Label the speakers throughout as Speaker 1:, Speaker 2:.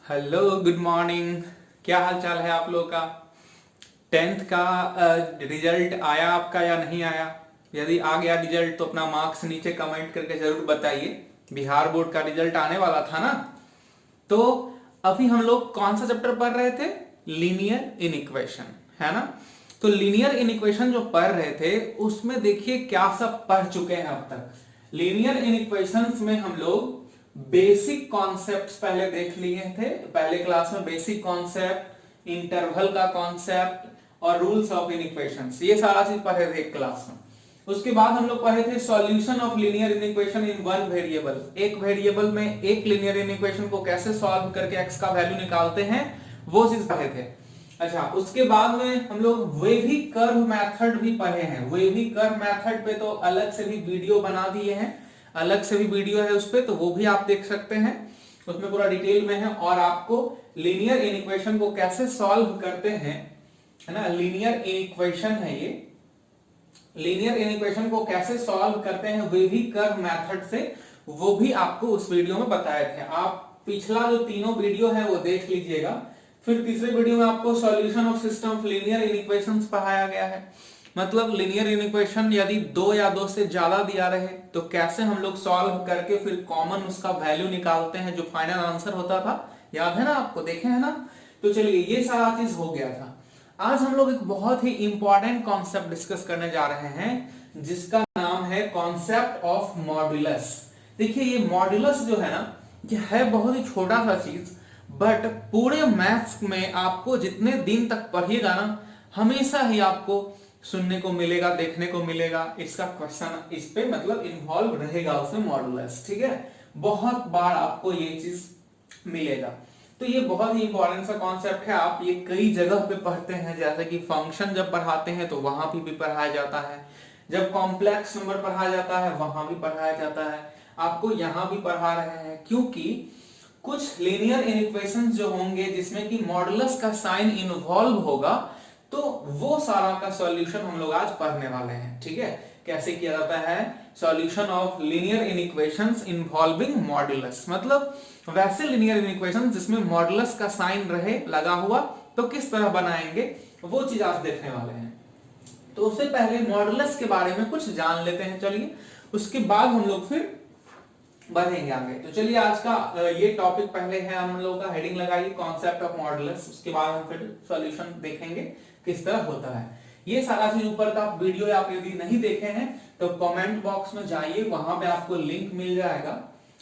Speaker 1: Hello, good morning. क्या हाल चाल है आप लोगों का? टेंथ का रिजल्ट आया आपका या नहीं आया? यदि आ गया रिजल्ट तो अपना मार्क्स नीचे कमेंट करके जरूर बताइए। बिहार बोर्ड का रिजल्ट आने वाला था ना। तो अभी हम लोग कौन सा चैप्टर पढ़ रहे थे? लीनियर इनइक्वेशन, है ना। तो लीनियर इनइक्वेशन जो पढ़ रहे थे उसमें देखिए क्या सब पढ़ चुके हैं अब तक। लीनियर इनइक्वेशंस में हम लोग बेसिक कॉन्सेप्ट्स पहले देख लिए थे। पहले क्लास में बेसिक कॉन्सेप्ट, इंटरवल का कॉन्सेप्ट और रूल्स ऑफ इनइक्वेशंस, ये सारा चीज पढ़े थे एक क्लास में। उसके बाद हम लोग पढ़े थे solution of linear inequation in one variable. एक वेरिएबल में एक लीनियर इनइक्वेशन को कैसे सॉल्व करके एक्स का वैल्यू निकालते हैं, वो चीज पढ़े थे। अच्छा, उसके बाद में हम लोग वेवी कर्व मेथड भी पढ़े हैं। वेवी कर्व मेथड पे तो अलग से भी वीडियो बना दिए हैं, अलग से भी वीडियो है उस पे, तो वो भी आप देख सकते हैं। उसमें पूरा डिटेल में है। और आपको लीनियर इनइक्वेशन को कैसे सॉल्व करते हैं, है ना, लीनियर इनइक्वेशन है ये, लीनियर इनइक्वेशन को कैसे सॉल्व करते हैं वेवी कर्व मेथड से, वो भी आपको उस वीडियो में बताए थे। आप पिछला जो तीनों वीडियो है वो देख लीजिएगा। फिर तीसरे वीडियो में आपको solution of system of linear inequations पढ़ाया गया है। मतलब लीनियर इनइक्वेशन यदि दो या दो से ज्यादा दिया रहे तो कैसे हम लोग सॉल्व करके फिर कॉमन उसका वैल्यू निकालते हैं, जो फाइनल आंसर होता था। याद है ना आपको, देखे है ना। तो चलिए, ये सारा चीज हो गया था। आज हम लोग एक बहुत ही इंपॉर्टेंट कॉन्सेप्ट डिस्कस करने जा रहे हैं जिसका नाम है कॉन्सेप्ट ऑफ मॉड्यूलस। देखिए, ये मॉड्यूलस जो है ना, ये है बहुत ही छोटा सा चीज, बट पूरे मैथ्स में आपको जितने दिन तक पढ़िएगा ना, हमेशा ही आपको सुनने को मिलेगा, देखने को मिलेगा, इसका क्वेश्चन इस पे मतलब इन्वॉल्व रहेगा उसमें मॉड्यूलस। ठीक है, बहुत बार आपको ये चीज मिलेगा। तो ये बहुत ही इंपॉर्टेंट सा कॉन्सेप्ट है। आप ये कई जगह पे पढ़ते हैं, जैसे कि फंक्शन जब पढ़ाते हैं तो वहां भी पढ़ाया जाता है, जब कॉम्प्लेक्स नंबर पढ़ाया जाता है वहां भी पढ़ाया जाता है, आपको यहां भी पढ़ा रहे हैं। क्योंकि कुछ लीनियर इनइक्वेशंस जो होंगे जिसमें कि मॉडुलस का साइन इन्वॉल्व होगा, तो वो सारा का सॉल्यूशन हम लोग आज पढ़ने वाले हैं। ठीक है, कैसे किया जाता है solution of linear inequations involving modulus, मतलब वैसे लीनियर इनइक्वेशंस जिसमें मॉडुलस का साइन रहे लगा हुआ, तो किस तरह बनाएंगे वो चीज आज देखने वाले हैं। तो उससे पहले मॉडुलस के बारे में कुछ जान लेते हैं, चलिए, उसके बाद हम लोग फिर बढ़ेंगे आगे। तो चलिए, आज का ये टॉपिक पहले है, हम लोगों का हेडिंग लगाइए कॉन्सेप्ट ऑफ मॉडुलस। उसके बाद हम फिर सॉल्यूशन देखेंगे किस तरह होता है। ये सारा चीज ऊपर का वीडियो आप यदि नहीं देखे हैं तो कमेंट बॉक्स में जाइए, वहां पे आपको लिंक मिल जाएगा।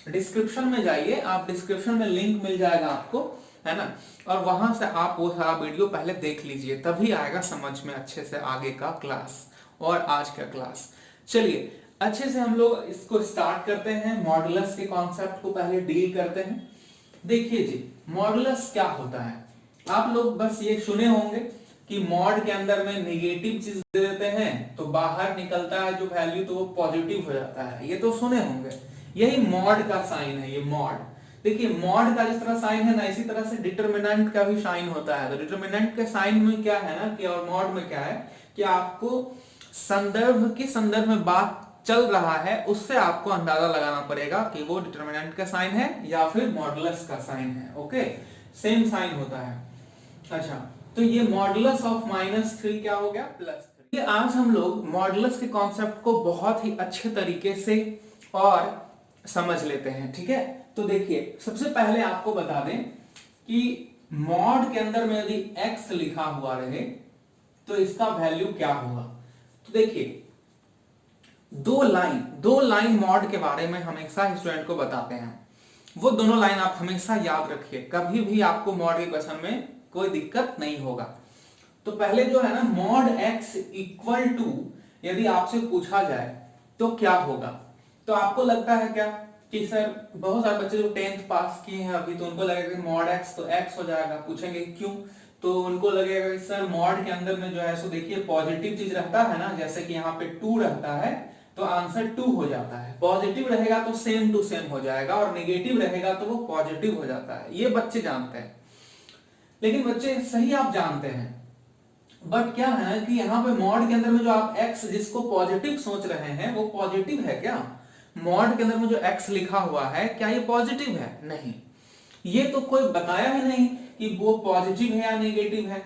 Speaker 1: डिस्क्रिप्शन में जाइए आप, डिस्क्रिप्शन में लिंक मिल जाएगा आपको, है ना। और वहां से आप वो सारा वीडियो पहले देख लीजिए, तभी आएगा समझ में अच्छे से आगे का क्लास और आज का क्लास। चलिए, अच्छे से हम लोग इसको स्टार्ट करते हैं। मॉडुलस के कॉन्सेप्ट को पहले डील करते हैं। देखिए जी, मॉडुलस क्या होता है, आप लोग बस ये सुने होंगे कि मॉड के अंदर में नेगेटिव चीज दे देते हैं तो बाहर निकलता है जो वैल्यू, तो वो पॉजिटिव हो जाता है। ये तो सुने होंगे, यही मॉड का साइन है, ये मॉड। देखिए, मॉड का जिस तरह साइन है ना, इसी तरह से डिटरमिनेंट का भी साइन होता है। तो डिटरमिनेंट के साइन में क्या है ना कि, और मॉड में क्या है कि आपको संदर्भ के संदर्भ में बात चल रहा है, उससे आपको अंदाजा लगाना पड़ेगा कि वो डिटरमिनेंट का साइन है या फिर मॉडुलस का साइन है। ओके, सेम साइन होता है। अच्छा, तो ये मॉडुलस ऑफ -3 क्या हो गया, +3। ये आज हम लोग मॉडुलस के कॉन्सेप्ट को बहुत ही अच्छे तरीके से और समझ लेते हैं। ठीक है, तो देखिए, सबसे पहले आपको बता दें कि मॉड के अंदर में यदि x लिखा हुआ रहे तो इसका वैल्यू क्या होगा। तो देखिए, दो लाइन मॉड के बारे में हमेशा स्टूडेंट को बताते हैं। वो दोनों लाइन आप हमेशा याद रखिए, कभी भी आपको मॉड के क्वेश्चन में कोई दिक्कत नहीं होगा। तो पहले जो है ना, मॉड x इक्वल टू यदि आपसे पूछा जाए तो क्या होगा, तो आपको लगता है क्या कि सर, बहुत सारे बच्चे जो 10th पास किए हैं अभी, तो उनको लगेगा मॉड x तो x हो जाएगा। पूछेंगे क्यों, तो उनको लगेगा कि सर मॉड के अंदर में जो है सो देखिए पॉजिटिव चीज रहता है ना, जैसे कि यहाँ पे 2 रहता है तो आंसर 2 हो जाता है। पॉजिटिव रहेगा तो सेम टू सेम हो जाएगा, और नेगेटिव रहेगा तो वो पॉजिटिव हो जाता है। ये बच्चे जानते हैं, लेकिन बच्चे सही आप जानते हैं, बट क्या है कि यहाँ पे मॉड के अंदर में जो आप x जिसको पॉजिटिव सोच रहे हैं वो पॉजिटिव है क्या? मॉड के अंदर में जो x लिखा हुआ है क्या ये पॉजिटिव है? नहीं। ये तो कोई बताया ही नहीं कि वो पॉजिटिव है या नेगेटिव है।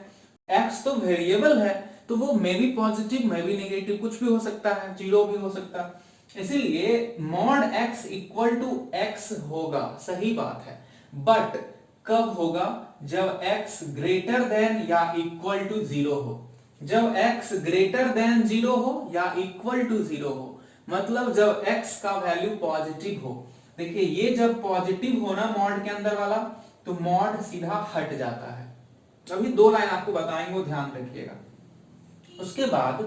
Speaker 1: x तो वेरिएबल है, तो वो मे भी पॉजिटिव मे भी नेगेटिव, कुछ भी हो सकता है, जीरो भी हो सकता है। इसीलिए mod x equal to x होगा, सही बात है। बट कब होगा? जब x ग्रेटर देन या इक्वल टू जीरो हो। जब x ग्रेटर देन जीरो हो या इक्वल टू जीरो हो, मतलब जब x का वैल्यू पॉजिटिव हो। देखिए ये जब पॉजिटिव हो ना मॉड के अंदर वाला, तो मॉड सीधा हट जाता है। अभी दो लाइन आपको बताएंगे, वो ध्यान रखिएगा। उसके बाद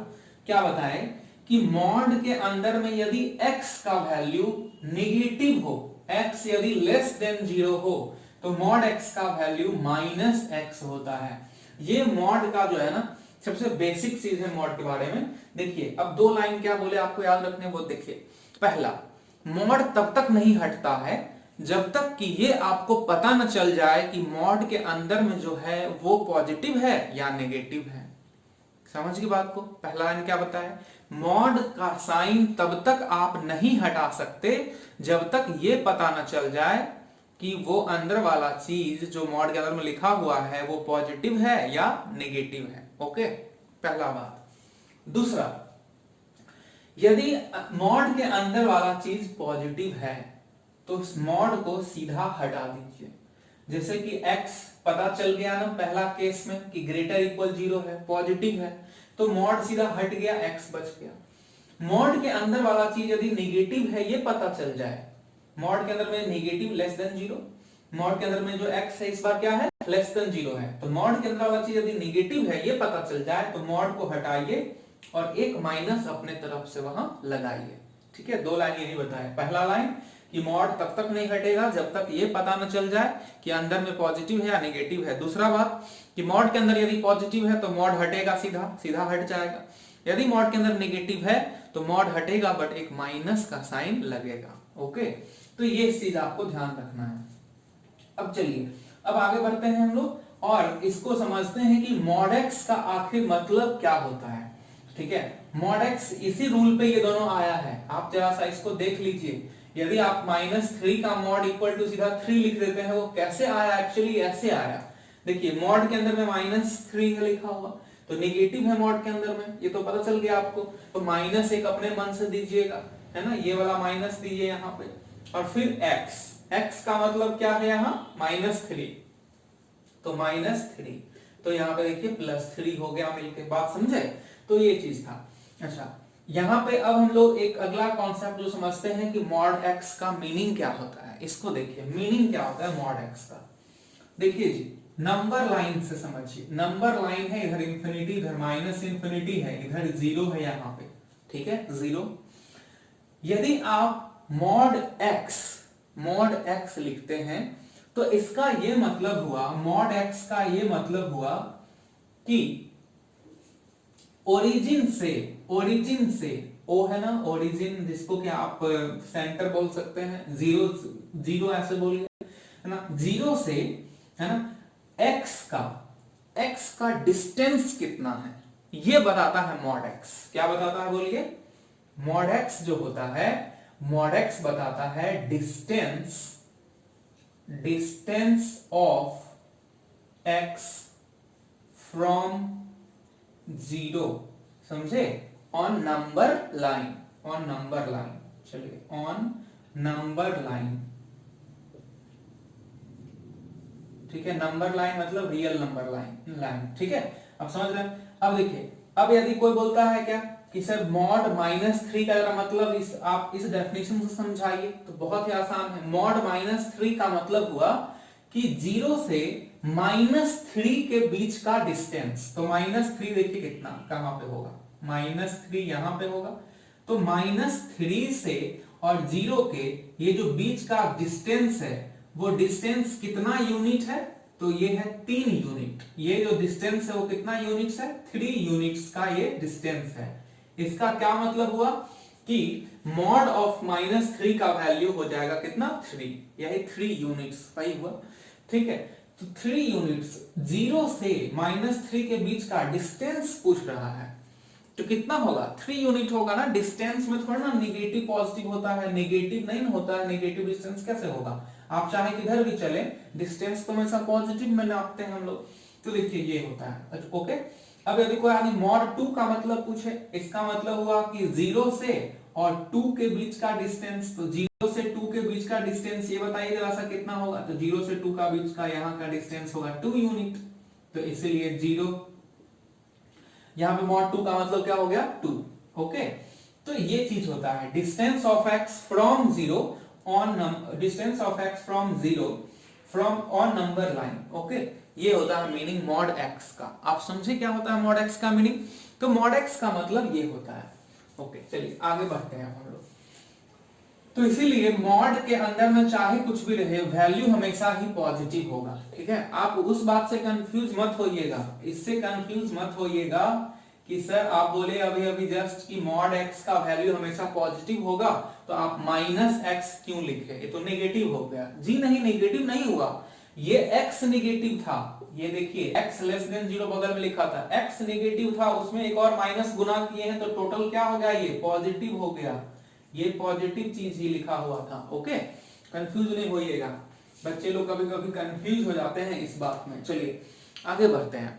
Speaker 1: क्या बताएं कि मॉड के अंदर में यदि x का वैल्यू नेगेटिव हो, x यदि लेस देन जीरो हो, तो मॉड x का वैल्यू माइनस x होता है। ये मॉड का जो है ना सबसे बेसिक चीज है मॉड के बारे में। देखिए अब दो लाइन क्या बोले आपको याद रखने, वो देखिए। पहला, मॉड तब तक नहीं हटता है जब तक कि ये आपको पता न चल जाए कि मॉड के अंदर में जो है वो पॉजिटिव है या नेगेटिव है। समझ की बात को? पहला लाइन क्या बताया? मॉड का साइन तब तक आप नहीं हटा सकते जब तक ये पता न चल जाए कि वो अंदर वाला चीज जो मॉड के अंदर में लिखा हुआ है वो पॉजिटिव है या नेगेटिव है। ओके, पहला बात। दूसरा, यदि मॉड के अंदर वाला चीज पॉजिटिव है तो उस मॉड को सीधा हटा दीजिए। जैसे कि x पता चल गया ना पहला केस में कि ग्रेटर इक्वल जीरो है, पॉजिटिव है, तो मॉड सीधा हट गया, x बच गया। मॉड के अंदर वाला चीज यदि नेगेटिव है ये पता चल जाए, मॉड के अंदर में negative less than zero, mod के अंदर में जो x है इस बार क्या है? लेस देन जीरो है। तो मॉड के अंदर वाला चीज यदि नेगेटिव है ये पता चल जाए तो मॉड को हटाइए और एक माइनस अपने तरफ से वहां लगाइए। ठीक है, दो लाइन यही बताया। पहला लाइन कि मॉड तब तक नहीं हटेगा जब तक ये पता न चल जाए कि अंदर में पॉजिटिव है या नेगेटिव है। दूसरा बात कि मॉड के अंदर यदि पॉजिटिव है तो मॉड हटेगा, सीधा सीधा हट जाएगा। यदि मॉड के अंदर नेगेटिव है तो मॉड हटेगा बट एक माइनस का साइन लगेगा। ओके, तो ये चीज आपको ध्यान रखना है। अब चलिए अब आगे बढ़ते हैं हम लोग और इसको समझते हैं कि मॉड एक्स का आखिर मतलब क्या होता है। ठीक है, मॉड एक्स इसी रूल पे ये दोनों आया है। आप जरा सा इसको देख लीजिए। यदि आप -3 का मॉड इक्वल टू सीधा 3 लिख देते हैं, वो कैसे आया? एक्चुअली ऐसे आया। देखिए मॉड के अंदर में -3 है लिखा हुआ, तो नेगेटिव है मॉड के अंदर में, ये तो पता चल गया आपको। तो -1 अपने मन से दीजिएगा, है ना, ये वाला माइनस दीजिए यहाँ पे, और फिर x। x का मतलब क्या है यहाँ? -3, तो -3, तो यहाँ पे देखिए +3 हो गया मिलके। बात समझे? तो ये चीज था। अच्छा, यहाँ पे अब हम लोग एक अगला कॉन्सेप्ट जो समझते हैं कि मॉड x का मीनिंग क्या होता है। इसको देखिए, मीनिंग क्या होता है मॉड x का। देखिए जी, नंबर लाइन से समझिए। नंबर लाइन है, इधर इंफिनिटी, इधर -इंफिनिटी है, इधर जीरो है यहाँ पे। ठीक है, जीरो। यदि आप मॉड x लिखते हैं तो इसका ये मतलब हुआ, मॉड x का ये मतलब हुआ कि ओरिजिन से ओ है ना, ओरिजिन जिसको क्या आप सेंटर बोल सकते हैं, जीरो ऐसे बोलिए, है ना, जीरो से, है ना, x का डिस्टेंस कितना है ये बताता है मॉड x। क्या बताता है बोलिए? मॉड x जो होता है, मॉड x बताता है distance of x from zero. समझे? On number line, on number line. चलिए, ऑन नंबर लाइन। ठीक है, नंबर लाइन मतलब रियल नंबर लाइन। ठीक है, अब समझ रहे हैं? अब देखिए, अब यदि कोई बोलता है क्या कि सर मॉड -3 का मतलब आप इस डेफिनेशन से समझाइए, तो बहुत ही आसान है। मॉड -3 का मतलब हुआ कि जीरो से -3 के बीच का डिस्टेंस। तो -3 देखिए कितना, कहां पे होगा? -3 यहां पे होगा। तो -3 से और जीरो के ये जो बीच का डिस्टेंस है, वो डिस्टेंस कितना यूनिट है? तो ये है 3 यूनिट। ये जो डिस्टेंस है वो कितना यूनिट्स है? 3 यूनिट्स का ये डिस्टेंस है। इसका क्या मतलब हुआ कि मॉड ऑफ -3 का वैल्यू हो जाएगा कितना? 3। यही 3 यूनिट्स सही हुआ। ठीक है, तो 3 यूनिट्स, जीरो से -3 के बीच का डिस्टेंस पूछ रहा है। तो कितना होगा 3 यूनिट होगा ना। डिस्टेंस में थोड़ा ना निगेटिव पॉजिटिव होता है, निगेटिव नहीं होता है, निगेटिव डिस्टेंस कैसे होगा। आप चाहे किधर भी चले डिस्टेंस तो हमेशा पॉजिटिव में नापते हैं हम लोग। तो देखिए ये होता है ओके। अब यदि कोई आदमी मॉड 2 का मतलब पूछे, इसका मतलब हुआ कि 0 से और 2 के बीच का डिस्टेंस, तो 0 से 2 के बीच का डिस्टेंस ये बताइए जरा सा कितना होगा। तो 0 से 2 का बीच का यहाँ का डिस्टेंस होगा 2 यूनिट, तो इसीलिए 0। यहाँ पे मॉड 2 का मतलब क्या हो गया 2 ओके। तो ये चीज होता है distance of x from 0 on distance of x from 0 from on number line okay. ये होता है मीनिंग मॉड एक्स का। आप समझे क्या होता है मॉड एक्स का मीनिंग। तो मॉड एक्स का मतलब ये होता है ओके। चलिए आगे बढ़ते हैं हम लोग। तो इसीलिए मॉड के अंदर में चाहे कुछ भी रहे वैल्यू हमेशा ही पॉजिटिव होगा, ठीक है। आप उस बात से कंफ्यूज मत होइएगा, इससे कंफ्यूज मत होइएगा कि सर आप बोले अभी अभी जस्ट कि मॉड एक्स का वैल्यू हमेशा पॉजिटिव होगा तो आप माइनस एक्स क्यों लिखे, ये तो नेगेटिव हो गया। जी नहीं, नेगेटिव नहीं हुआ, ये एक्स नेगेटिव था। ये देखिए एक्स लेस देन 0 बगल में लिखा था, एक्स नेगेटिव था, उसमें एक और माइनस गुना किए हैं तो टोटल क्या हो गया, ये पॉजिटिव हो गया। ये पॉजिटिव चीज ही लिखा हुआ था ओके। कंफ्यूज नहीं होइएगा, बच्चे लोग कभी कभी कंफ्यूज हो जाते हैं इस बात में। चलिए आगे बढ़ते हैं।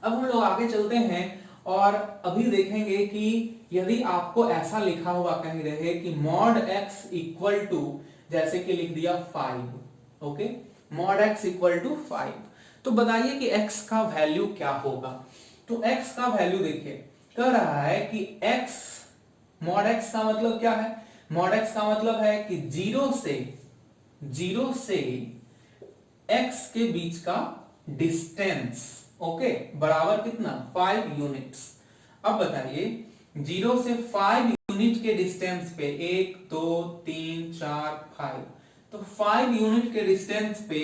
Speaker 1: अब हम लोग आगे चलते हैं और अभी देखेंगे कि यदि आपको ऐसा लिखा हुआ कहीं रहे कि मॉड एक्स इक्वल टू, जैसे कि लिख दिया 5 okay, mod x equal to 5, तो बताइए कि x का वैल्यू क्या होगा। तो x का वैल्यू देखिए कह रहा है कि x, मॉड x का मतलब क्या है, मॉड x का मतलब है कि 0 से x के बीच का डिस्टेंस ओके बराबर कितना 5 यूनिट्स। अब बताइए 0 से 5 यूनिट के डिस्टेंस पे 1 2 3 4 5, तो 5 यूनिट के डिस्टेंस पे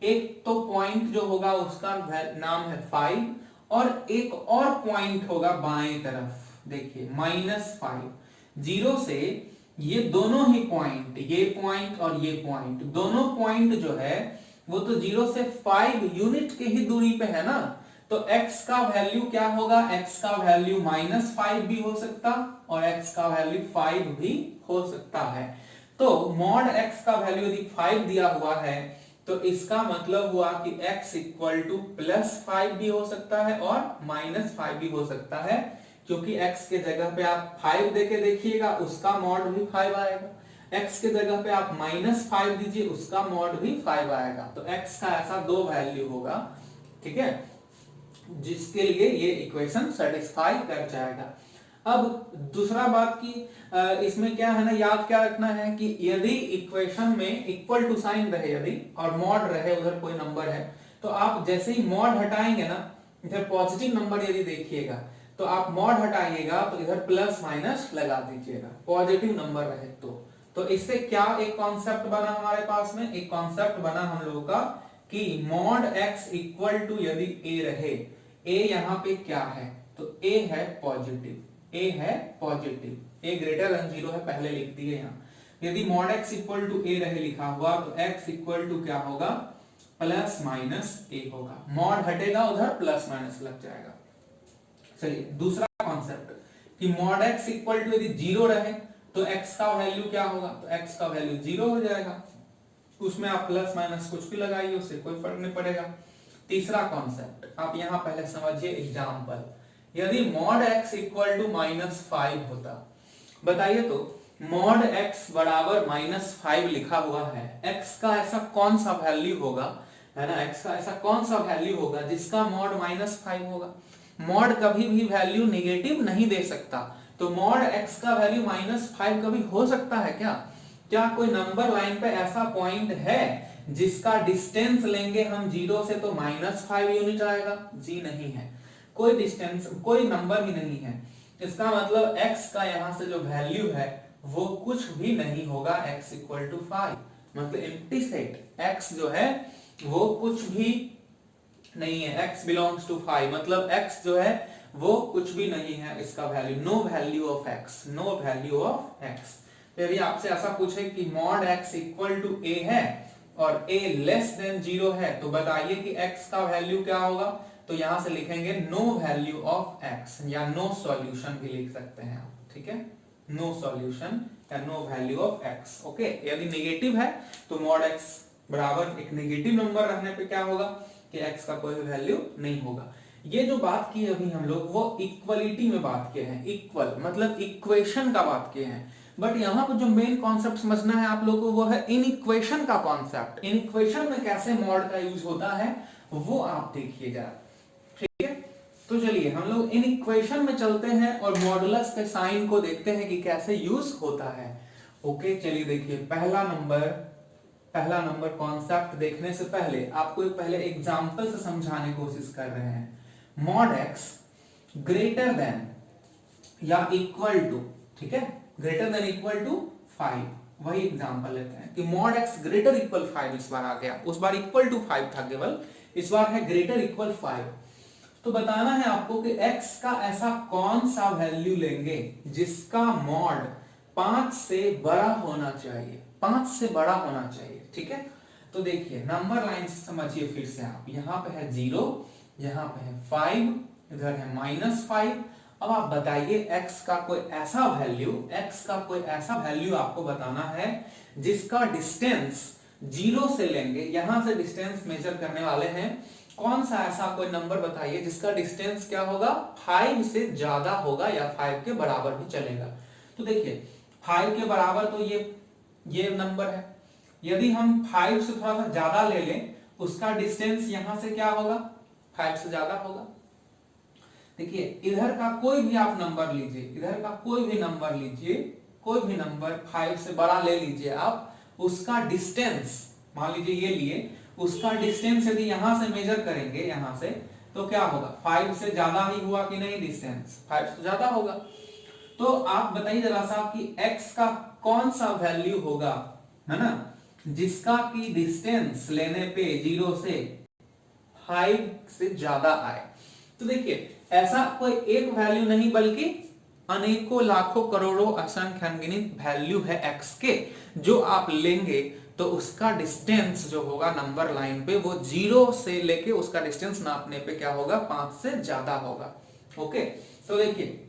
Speaker 1: एक तो पॉइंट जो होगा उसका नाम है 5 और एक और पॉइंट होगा बाएं तरफ, देखिए -5। 0 से ये दोनों ही पॉइंट, ये पॉइंट और ये पॉइंट, दोनों पॉइंट जो है वो तो 0 से 5 यूनिट के ही दूरी पे है ना। तो x का वैल्यू क्या होगा, x का वैल्यू -5 भी हो सकता और x का वैल्यू 5 भी हो सकता है। तो मॉड x का वैल्यू यदि 5 दिया हुआ है तो इसका मतलब हुआ कि x इक्वल टू +5 भी हो सकता है और -5 भी हो सकता है, क्योंकि x के जगह पे आप 5 देके देखिएगा उसका मॉड भी 5 आएगा, x के जगह पे आप -5 दीजिए उसका मॉड भी 5 आएगा। तो x का ऐसा दो वैल्यू होगा, ठीक है, जिसके लिए ये इक्वेशन सेटिस्फाई कर जाएगा। अब दूसरा बात की इसमें क्या है ना, याद क्या रखना है कि यदि इक्वेशन में इक्वल टू साइन रहे यदि और मॉड रहे, उधर कोई नंबर है, तो आप जैसे ही मॉड हटाएंगे ना, इधर पॉजिटिव नंबर यदि देखिएगा तो आप मॉड हटाइएगा तो इधर प्लस माइनस लगा दीजिएगा, पॉजिटिव नंबर रहे तो इससे क्या एक कॉन्सेप्ट बना हमारे पास में, एक कॉन्सेप्ट बना हम लोगों का कि मॉड x इक्वल टू यदि a रहे, a यहाँ पे क्या है, तो a है पॉजिटिव, a है पॉजिटिव, a ग्रेटर देन 0 है, पहले लिख दिए यहाँ। यदि mod x equal to a रहे लिखा हुआ तो x इक्वल टू क्या होगा, +-a होगा, मॉड हटेगा उधर प्लस माइनस लग जाएगा। चलिए दूसरा कॉन्सेप्ट कि मॉड x इक्वल टू यदि 0 रहे तो x का वैल्यू क्या होगा, तो x का वैल्यू 0 हो जाएगा, उसमें आप प्लस माइनस कुछ भी लगाइए उससे कोई फर्क नहीं पड़ेगा। तीसरा कॉन्सेप्ट आप यहां पहले समझिए एग्जांपल, यदि मॉड x इक्वल टू -5 होता, बताइए तो मॉड x बराबर -5 लिखा हुआ है, x का ऐसा कौन सा वैल्यू होगा, है ना, x का ऐसा कौन सा वैल्यू होगा जिसका मॉड -5 होगा। मॉड कभी भी वैल्यू नेगेटिव नहीं दे सकता, तो मॉड x का वैल्यू -5 कभी हो सकता है क्या? क्या कोई नंबर लाइन पे ऐसा पॉइंट है जिसका डिस्टेंस लेंगे हम 0 से तो -5 यूनिट आएगा? जी नहीं है, कोई डिस्टेंस, कोई नंबर ही नहीं है। इसका मतलब x का यहां से जो वैल्यू है वो कुछ भी नहीं होगा, x इक्वल टू 5, मतलब एम्प्टी सेट, x जो है वो कुछ भी नहीं है, x बिलोंग्स टू 5, मतलब x जो है वो कुछ भी नहीं है, इसका value, no value of x, no value of x। यदि आपसे ऐसा पूछे कि mod x equal to a है और a लेस देन 0 है, तो बताइए कि x का वैल्यू क्या होगा, तो यहां से लिखेंगे नो वैल्यू ऑफ एक्स, या नो सॉल्यूशन भी लिख सकते हैं आप, ठीक है, नो सॉल्यूशन या no value of x. Okay, यदि नेगेटिव है तो मॉड एक्स बराबर एक नेगेटिव नंबर रहने पे क्या होगा कि एक्स का कोई वैल्यू नहीं होगा। ये जो बात की अभी हम लोग वो इक्वलिटी में बात किए हैं, इक्वल मतलब इक्वेशन का बात किए हैं, बट यहाँ पर जो मेन कॉन्सेप्ट समझना है आप लोगों को वो है इन इक्वेशन का कॉन्सेप्ट। इन इक्वेशन में कैसे मॉड का यूज होता है वो आप देखिएगा, ठीक है। तो चलिए हम लोग इन इक्वेशन में चलते हैं और मॉडुलस के साइन को देखते हैं कि कैसे यूज होता है। ओके, चलिए देखिए पहला नंबर कॉन्सेप्ट देखने से पहले आपको पहले एग्जांपल से समझाने की कोशिश कर रहे हैं। मॉड एक्स ग्रेटर देन या इक्वल टू, ठीक है, ग्रेटर देन इक्वल टू 5, वही एग्जांपल लेते हैं कि मॉड एक्स ग्रेटर इक्वल 5 इस बार आ गया, उस बार इक्वल टू 5 था केवल, इस बार है ग्रेटर इक्वल 5। तो बताना है आपको कि x का ऐसा कौन सा वैल्यू लेंगे जिसका मॉड 5 से बड़ा होना चाहिए, 5 से बड़ा होना चाहिए, ठीक है। तो देखिए नंबर लाइन से समझिए फिर से आप, यहां पे है 0, यहां पे है 5, इधर है -5। अब आप बताइए x का कोई ऐसा वैल्यू आपको बताना है जिसका डिस्टेंस 0 से लेंगे, यहां से डिस्टेंस मेजर करने वाले हैं, कौन सा ऐसा कोई नंबर बताइए जिसका डिस्टेंस क्या होगा 5 से ज्यादा होगा या 5 के बराबर भी चलेगा। तो देखिए 5 के बराबर तो ये नंबर है, यदि हम 5 से थोड़ा सा ज्यादा ले लें उसका डिस्टेंस यहां से क्या होगा 5 से ज्यादा होगा। देखिए इधर का कोई भी आप नंबर लीजिए, इधर का कोई भी नंबर लीजिए, कोई भी नंबर 5 से बड़ा ले लीजिए आप, उसका डिस्टेंस मान लीजिए ये लिए, उसका डिस्टेंस यदि यहां से मेजर करेंगे यहां से तो क्या होगा 5 से ज्यादा ही हुआ कि नहीं, डिस्टेंस 5 से ज्यादा होगा। तो आप बताइए जरा सा कि x का कौन सा वैल्यू होगा, है ना, जिसका की डिस्टेंस लेने पे 0 से 5 से ज्यादा आए। तो देखिए ऐसा कोई एक वैल्यू नहीं बल्कि अनेकों लाखों करोड़ों असंख्य अनगिनत वैल्यू है x के, जो आप लेंगे तो उसका डिस्टेंस जो होगा नंबर लाइन पे वो 0 से लेके उसका डिस्टेंस नापने पे क्या होगा 5 से ज्यादा होगा। ओके, तो देखिए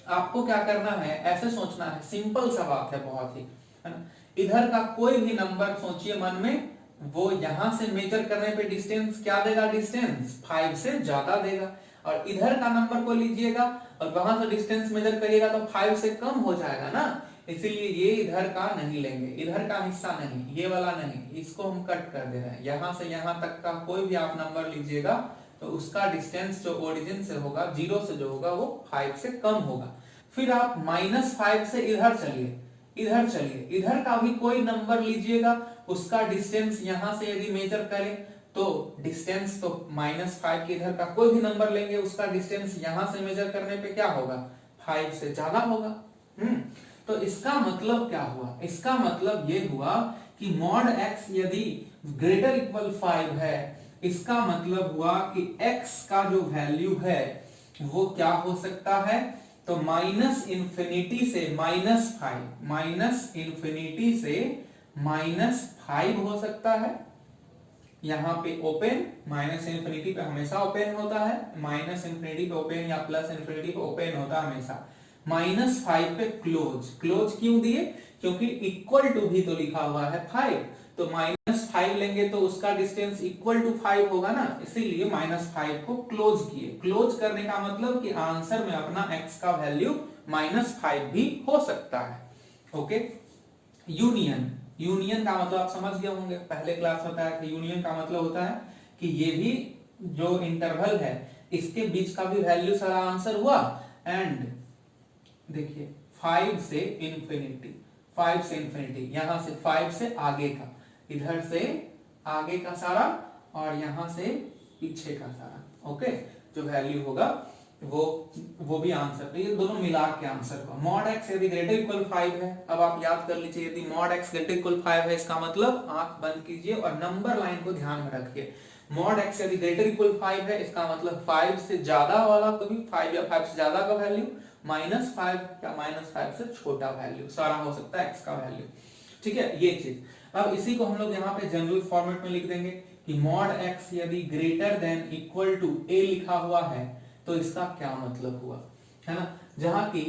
Speaker 1: आपको क्या करना है, ऐसे सोचना है, सिंपल सा बात है बहुत ही, है ना। इधर का कोई भी नंबर सोचिए मन में, वो यहां से मेजर करने पे डिस्टेंस क्या देगा, डिस्टेंस 5 से ज्यादा देगा, और इधर का नंबर को लीजिएगा और वहां से डिस्टेंस मेजर करिएगा तो 5 से कम हो जाएगा ना, इसीलिए ये इधर का नहीं लेंगे, इधर का हिस्सा नहीं, ये वाला नहीं, इसको हम कट कर दे रहे हैं। यहां से यहां तक का कोई भी आप नंबर लीजिएगा तो उसका डिस्टेंस जो ओरिजिन से होगा 0 से जो होगा वो 5 से कम होगा। फिर आप -5 से इधर चलिए, इधर का भी कोई नंबर लीजिएगा, उसका डिस्टेंस यहां से यदि मेजर करें तो डिस्टेंस तो -5 के इधर का कोई भी नंबर लेंगे उसका डिस्टेंस यहां से मेजर करने पे क्या होगा 5 से ज्यादा होगा। तो इसका मतलब क्या हुआ, इसका मतलब ये हुआ कि मॉड x यदि ग्रेटर इक्वल 5 है, इसका मतलब हुआ कि x का जो वैल्यू है वो क्या हो सकता है, तो -∞ से -5, -∞ से -5 हो सकता है। यहां पे ओपन, -∞ पे हमेशा ओपन होता है, -∞ पे ओपन या +∞ पे ओपन होता है हमेशा। -5 पे क्लोज क्यों दिए, क्योंकि इक्वल टू भी तो लिखा हुआ है 5, तो -5 लेंगे तो उसका डिस्टेंस इक्वल टू 5 होगा ना, इसीलिए -5 को क्लोज किए। क्लोज करने का मतलब कि आंसर में अपना x का वैल्यू -5 भी हो सकता है। ओके, यूनियन का मतलब आप समझ गए होंगे, पहले क्लास बताया कि यूनियन का मतलब होता है कि ये भी जो इंटरवल है इसके बीच का भी वैल्यू सारा आंसर हुआ, एंड देखिए 5 से इंफिनिटी, यहां से 5 से आगे का, इधर से आगे का सारा और यहां से पीछे का सारा, ओके, जो वैल्यू होगा वो भी आंसर, तो ये दोनों मिला के आंसर हुआ। मॉड x यदि ग्रेटर इक्वल 5 है, अब आप याद कर लीजिए यदि मॉड x ग्रेटर इक्वल 5 है इसका मतलब आंख बंद कीजिए और नंबर लाइन को ध्यान में रखिए। मॉड x यदि ग्रेटर इक्वल 5 है इसका मतलब 5 से ज्यादा वाला को भी 5 या 5 से ज्यादा का वैल्यू, -5 या -5 से छोटा वैल्यू, सारा हो सकता है x का वैल्यू, ठीक है, ये चीज। अब इसी को हम लोग यहाँ पे जनरल फॉर्मेट में लिख देंगे कि मॉड x यदि greater than equal to a लिखा हुआ है तो इसका क्या मतलब हुआ, है ना। जहां की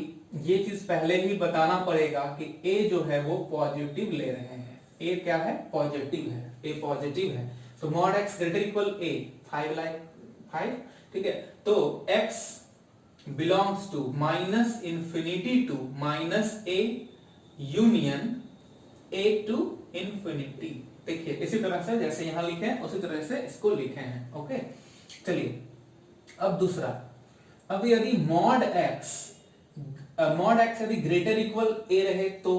Speaker 1: ये चीज पहले ही बताना पड़ेगा कि a जो है वो पॉजिटिव ले रहे हैं, a क्या है, पॉजिटिव है, a पॉजिटिव है। तो mod x greater equal a 5 like 5, ठीक है। तो x belongs to minus infinity to minus a union a to infinity. देखिए इसी तरह से जैसे यहां लिखे हैं उसी तरह से इसको लिखे हैं। ओके चलिए अब दूसरा, अब यदि मॉड x यदि ग्रेटर इक्वल a रहे तो,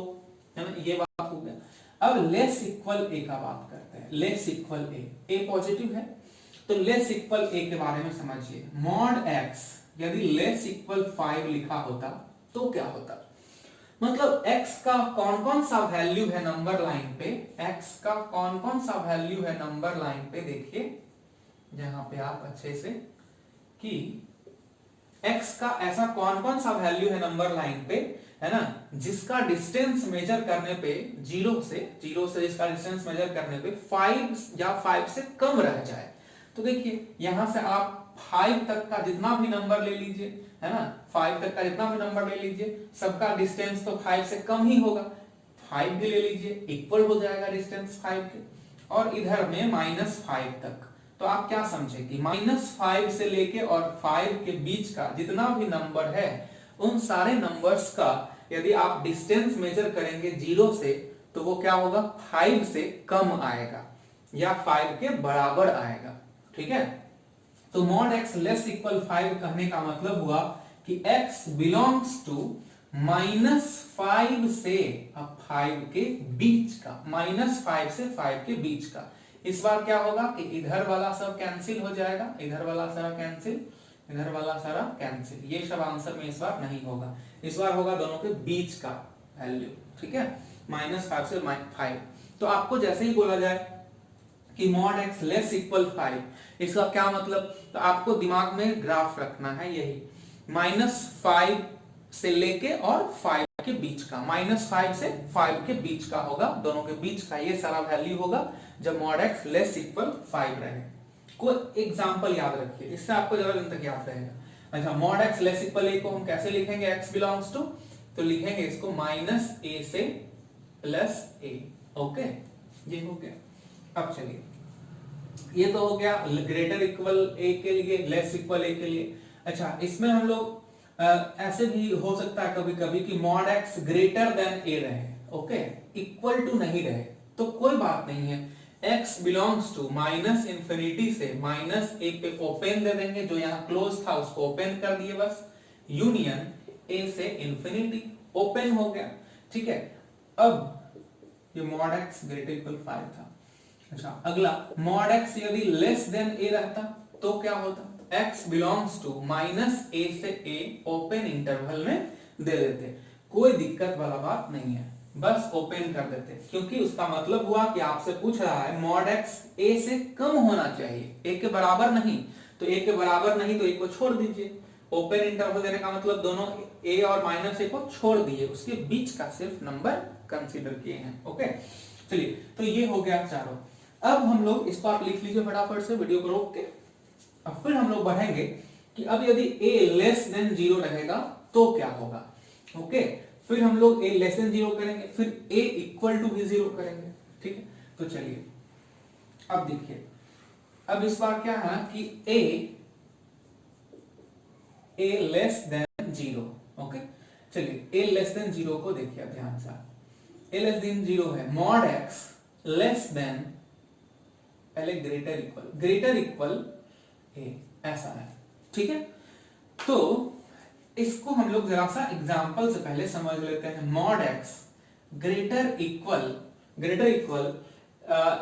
Speaker 1: है ना, ये बात हो गया। अब लेस इक्वल a का बात करते हैं। लेस इक्वल a पॉजिटिव है तो लेस इक्वल a के बारे में समझिए। मॉड x यदि लेस इक्वल 5 लिखा होता तो क्या होता, मतलब x का कौन कौन सा वैल्यू है नंबर लाइन पे, x का कौन कौन सा वैल्यू है नंबर लाइन पे, देखिए जहां पे आप अच्छे से कि x का ऐसा कौन कौन सा वैल्यू है नंबर लाइन पे, है ना, जिसका डिस्टेंस मेजर करने पे जीरो से जिसका डिस्टेंस मेजर करने पे 5 या 5 से कम रह जाए। तो देखिए यहां से आप 5 तक का जितना भी नंबर ले लीजिए, है ना, 5 तक का जितना भी नंबर ले लीजिए, सबका डिस्टेंस तो 5 से कम ही होगा। 5 भी ले लीजिए, इक्वल हो जाएगा डिस्टेंस 5 के। और इधर में -5 तक, तो आप क्या समझे कि -5 से लेके और 5 के बीच का जितना भी नंबर है उन सारे नंबर्स का यदि आप डिस्टेंस मेजर करेंगे 0 से तो वो क्या होगा, 5 से कम आएगा या 5 के बराबर आएगा। ठीक है, तो मॉड x लेस इक्वल 5 कहने का मतलब हुआ कि x बिलोंग्स टू -5 से 5 के बीच का, -5 से 5 के बीच का। इस बार क्या होगा कि इधर वाला सब कैंसिल हो जाएगा, इधर वाला सारा कैंसिल, इधर वाला सारा कैंसिल, ये सब आंसर में इस बार नहीं होगा। इस बार होगा दोनों के बीच का वैल्यू। ठीक है, -5 से 5। तो आपको जैसे ही बोला जाए कि मॉड x लेस इक्वल 5, इसका क्या मतलब, तो आपको दिमाग में ग्राफ रखना है यही, -5 से लेके और 5 के बीच का, -5 से 5 के बीच का होगा, दोनों के बीच का ये सारा वैल्यू होगा जब मॉड x लेस इक्वल 5 रहे। कोई एग्जांपल याद रखिए, इससे आपको ज्यादा दिन तक याद रहेगा। अच्छा, mod x less equal a को हम कैसे लिखेंगे, x बिलोंग्स टू, तो लिखेंगे इसको -a से +a। ओके, ये हो गया। अब चलिए, ये तो हो गया ग्रेटर इक्वल a के लिए, लेस इक्वल a के लिए। अच्छा, इसमें हम लोग ऐसे भी हो सकता है कभी कभी कि mod x greater than a रहे, ओके, इक्वल टू नहीं रहे, तो कोई बात नहीं है। x बिलोंग्स टू -इंफिनिटी से -a पे ओपन दे देंगे, जो यहाँ क्लोज था उसको ओपन कर दिए बस, यूनियन a से इंफिनिटी, ओपन हो गया। ठीक है, अब ये मॉड x ग्रेटर इक्वल 5 था। अच्छा, अगला मॉड x यदि लेस देन a रहता तो क्या होता, x बिलोंग्स टू -a से a ओपन इंटरवल में दे देते, कोई दिक्कत वाला बात नहीं है, बस ओपन कर देते, क्योंकि उसका मतलब हुआ कि आपसे पूछ रहा है मॉड x a से कम होना चाहिए, a के बराबर नहीं, तो a के बराबर नहीं तो a को छोड़ दीजिए। ओपन इंटरवल देने का मतलब दोनों a और -a को छोड़ दिए, उसके बीच का सिर्फ नंबर कंसीडर किए हैं। ओके चलिए, तो ये हो गया चारों। अब हम लोग इसको आप लिख लीजिए फटाफट से वीडियो को रोक के। अब फिर हम लोग बढ़ेंगे कि अब यदि a लेस देन 0 रहेगा तो क्या होगा। ओके, फिर हम लोग a लेस देन 0 करेंगे, फिर a इक्वल टू भी 0 करेंगे। ठीक है, तो चलिए अब देखिए, अब इस बार क्या है कि a लेस देन 0। ओके चलिए, a लेस देन 0 को देखिए ध्यान से, a लेस देन 0 है, मॉड x लेस देन, पहले ग्रेटर इक्वल a, ऐसा है। ठीक है, तो इसको हम लोग जरा सा एग्जांपल से पहले समझ लेते हैं। Mod x greater equal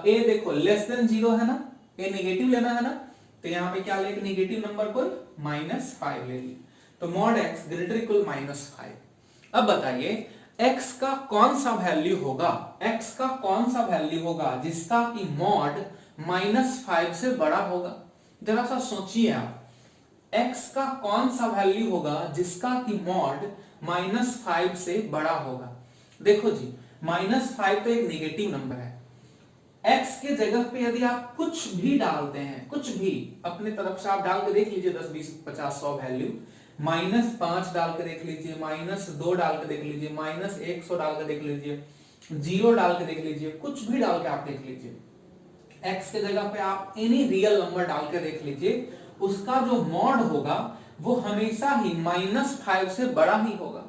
Speaker 1: a, देखो लेस देन 0 है ना, a नेगेटिव लेना है ना, तो यहाँ पे क्या लेके नेगेटिव नंबर को -5 ले ली, तो मॉड x ग्रेटर इक्वल -5। अब बताइए x का कौन सा वैल्यू होगा, x का कौन सा वैल्यू होगा जिसका कि मॉड -5 से बड़ा होगा। जरा सा सोचिए आप, x का कौन सा वैल्यू होगा जिसका कि मॉड -5 से बड़ा होगा। देखो जी, -5 तो एक नेगेटिव नंबर है, x के जगह पे यदि आप कुछ भी डालते हैं, कुछ भी अपने तरफ से आप डाल के देख लीजिए, 10 20 50 100 वैल्यू, -5 डाल के देख लीजिए, -2 डाल के देख लीजिए, -100 डाल के देख लीजिए, 0 डाल के देख लीजिए, कुछ भी डाल के आप देख लीजिए, x के जगह पे आप एनी रियल नंबर डाल के देख लीजिए, उसका जो मॉड होगा वो हमेशा ही -5 से बड़ा ही होगा।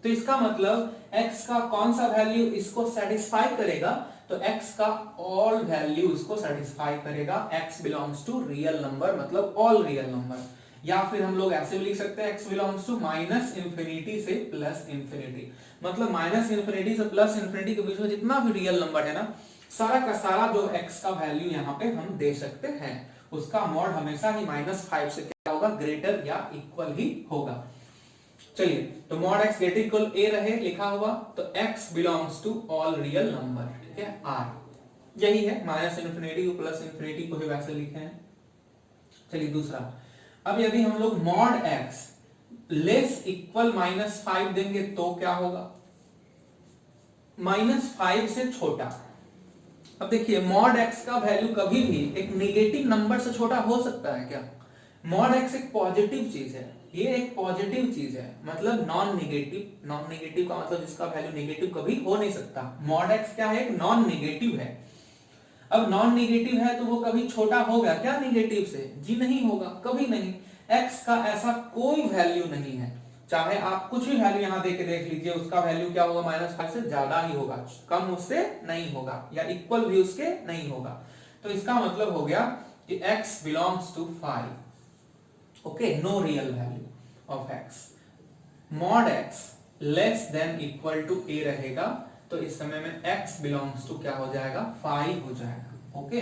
Speaker 1: तो इसका मतलब x का कौन सा वैल्यू इसको सेटिस्फाई करेगा, तो x का ऑल वैल्यू इसको सेटिस्फाई करेगा। x belongs to real number, मतलब ऑल रियल नंबर। या फिर हम लोग ऐसे भी लिख सकते हैं x बिलोंग्स टू -इंफिनिटी से +इंफिनिटी, मतलब -इंफिनिटी से +इंफिनिटी के बीच में जितना भी रियल नंबर है ना, सारा का सारा जो x का वैल्यू यहाँ पे हम दे सकते हैं, उसका मॉड हमेशा ही -5 से क्या होगा, ग्रेटर या इक्वल ही होगा। चलिए, तो mod x greater equal a रहे लिखा हुआ, तो x belongs to all real number, ठीक है, r यही है, -इंफिनिटी को +इंफिनिटी को ही वैसे लिखे हैं। चलिए दूसरा, अब यदि हम लोग मॉड x लेस इक्वल -5 देंगे तो क्या होगा, -5 से छोटा। अब देखिए, मॉड x का वैल्यू कभी भी एक नेगेटिव नंबर से छोटा हो सकता है क्या? मॉड x एक पॉजिटिव चीज है, ये एक पॉजिटिव चीज है, मतलब नॉन नेगेटिव। नॉन नेगेटिव का मतलब जिसका वैल्यू नेगेटिव कभी हो नहीं सकता। मॉड x क्या है, एक नॉन नेगेटिव है। अब नॉन नेगेटिव है तो वो कभी छोटा होगा क्या नेगेटिव से? जी नहीं होगा, कभी नहीं। x का ऐसा कोई वैल्यू नहीं है, चाहे आप कुछ भी वैल्यू यहां देके देख लीजिए, उसका वैल्यू क्या होगा, -5 से ज्यादा ही होगा, कम उससे नहीं होगा, या इक्वल भी उसके नहीं होगा। तो इसका मतलब हो गया कि x belongs to 5, okay, no real value of x। Mod x less than equal to a रहेगा, तो इस समय में x बिलोंग्स टू क्या हो जाएगा, 5 हो जाएगा, ओके।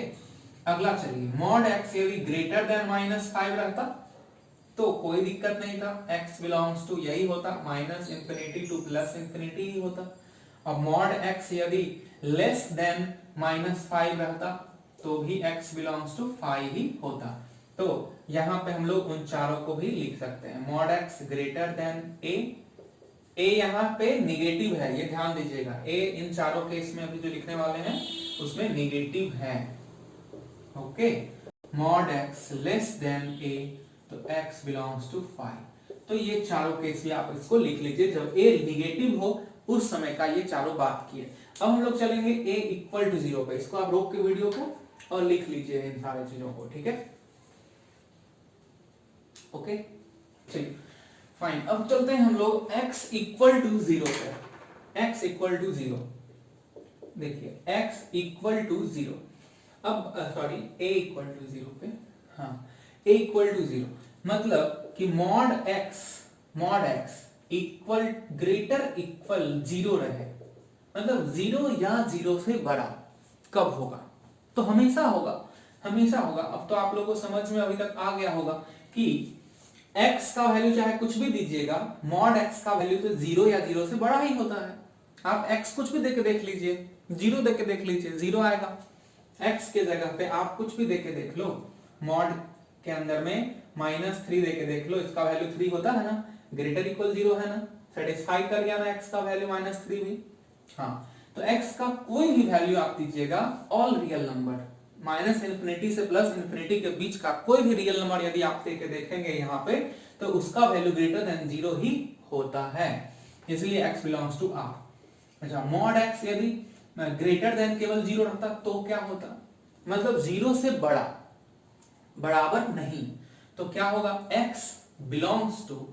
Speaker 1: अगला चलिए, मॉड x यदि ग्रेटर देन -5 रहता तो कोई दिक्कत नहीं था, x बिलोंग्स टू यही होता, -इंफिनिटी टू +इंफिनिटी ही होता। अब मॉड x यदि लेस देन -5 रहता तो भी x बिलोंग्स टू 5 ही होता। तो यहां पे हम लोग उन चारों को भी लिख सकते हैं, mod x greater than a यहां पे नेगेटिव है, ये ध्यान दीजिएगा, a इन चारों केस में अभी जो लिखने वाले हैं उसमें नेगेटिव है, okay. Mod x less then a, तो x बिलोंग्स टू 5। तो ये चारों केस भी आप इसको लिख लीजिए, जब a नेगेटिव हो उस समय का ये चारों बात किए। अब हम लोग चलेंगे a इक्वल टू 0 पे, इसको आप रोक के वीडियो को और लिख लीजिए इन सारे चीजों को, ठीक है, ओके। चलिए फाइन, अब चलते हैं हम लोग x इक्वल टू 0 पे। x इक्वल टू 0, देखिए x इक्वल टू 0, अब सॉरी a इक्वल टू 0 पे, हाँ, a इक्वल टू 0 मतलब कि mod x equal greater equal 0 रहे, मतलब 0 या 0 से बड़ा कब होगा, तो हमेशा होगा, हमेशा होगा। अब तो आप लोगों को समझ में अभी तक आ गया होगा कि x का वैल्यू चाहे कुछ भी दीजिएगा, मॉड x का वैल्यू तो 0 या 0 से बड़ा ही होता है। आप x कुछ भी देके देख लीजिए, 0 देके देख लीजिए, 0 आएगा। x के जगह पे आप कुछ भी देके देख लो, मॉड के अंदर में -3 देके देख लो, इसका वैल्यू 3 होता है ना, ग्रेटर इक्वल 0 है ना, सेटिस्फाई कर गया ना x का वैल्यू -3 भी। हाँ, तो x का कोई भी वैल्यू आप दीजिएगा, ऑल रियल नंबर, -इंफिनिटी से +इंफिनिटी के बीच का कोई भी रियल नंबर यदि आप देके देखेंगे यहाँ पे, तो उसका वैल्यू ग्रेटर देन 0 ही होता है, इसलिए x बिलोंग्स टू r। अच्छा, मॉड x यदि ग्रेटर देन केवल 0 रहता तो क्या होता, मतलब 0 से बड़ा, बराबर नहीं, तो क्या होगा, x belongs to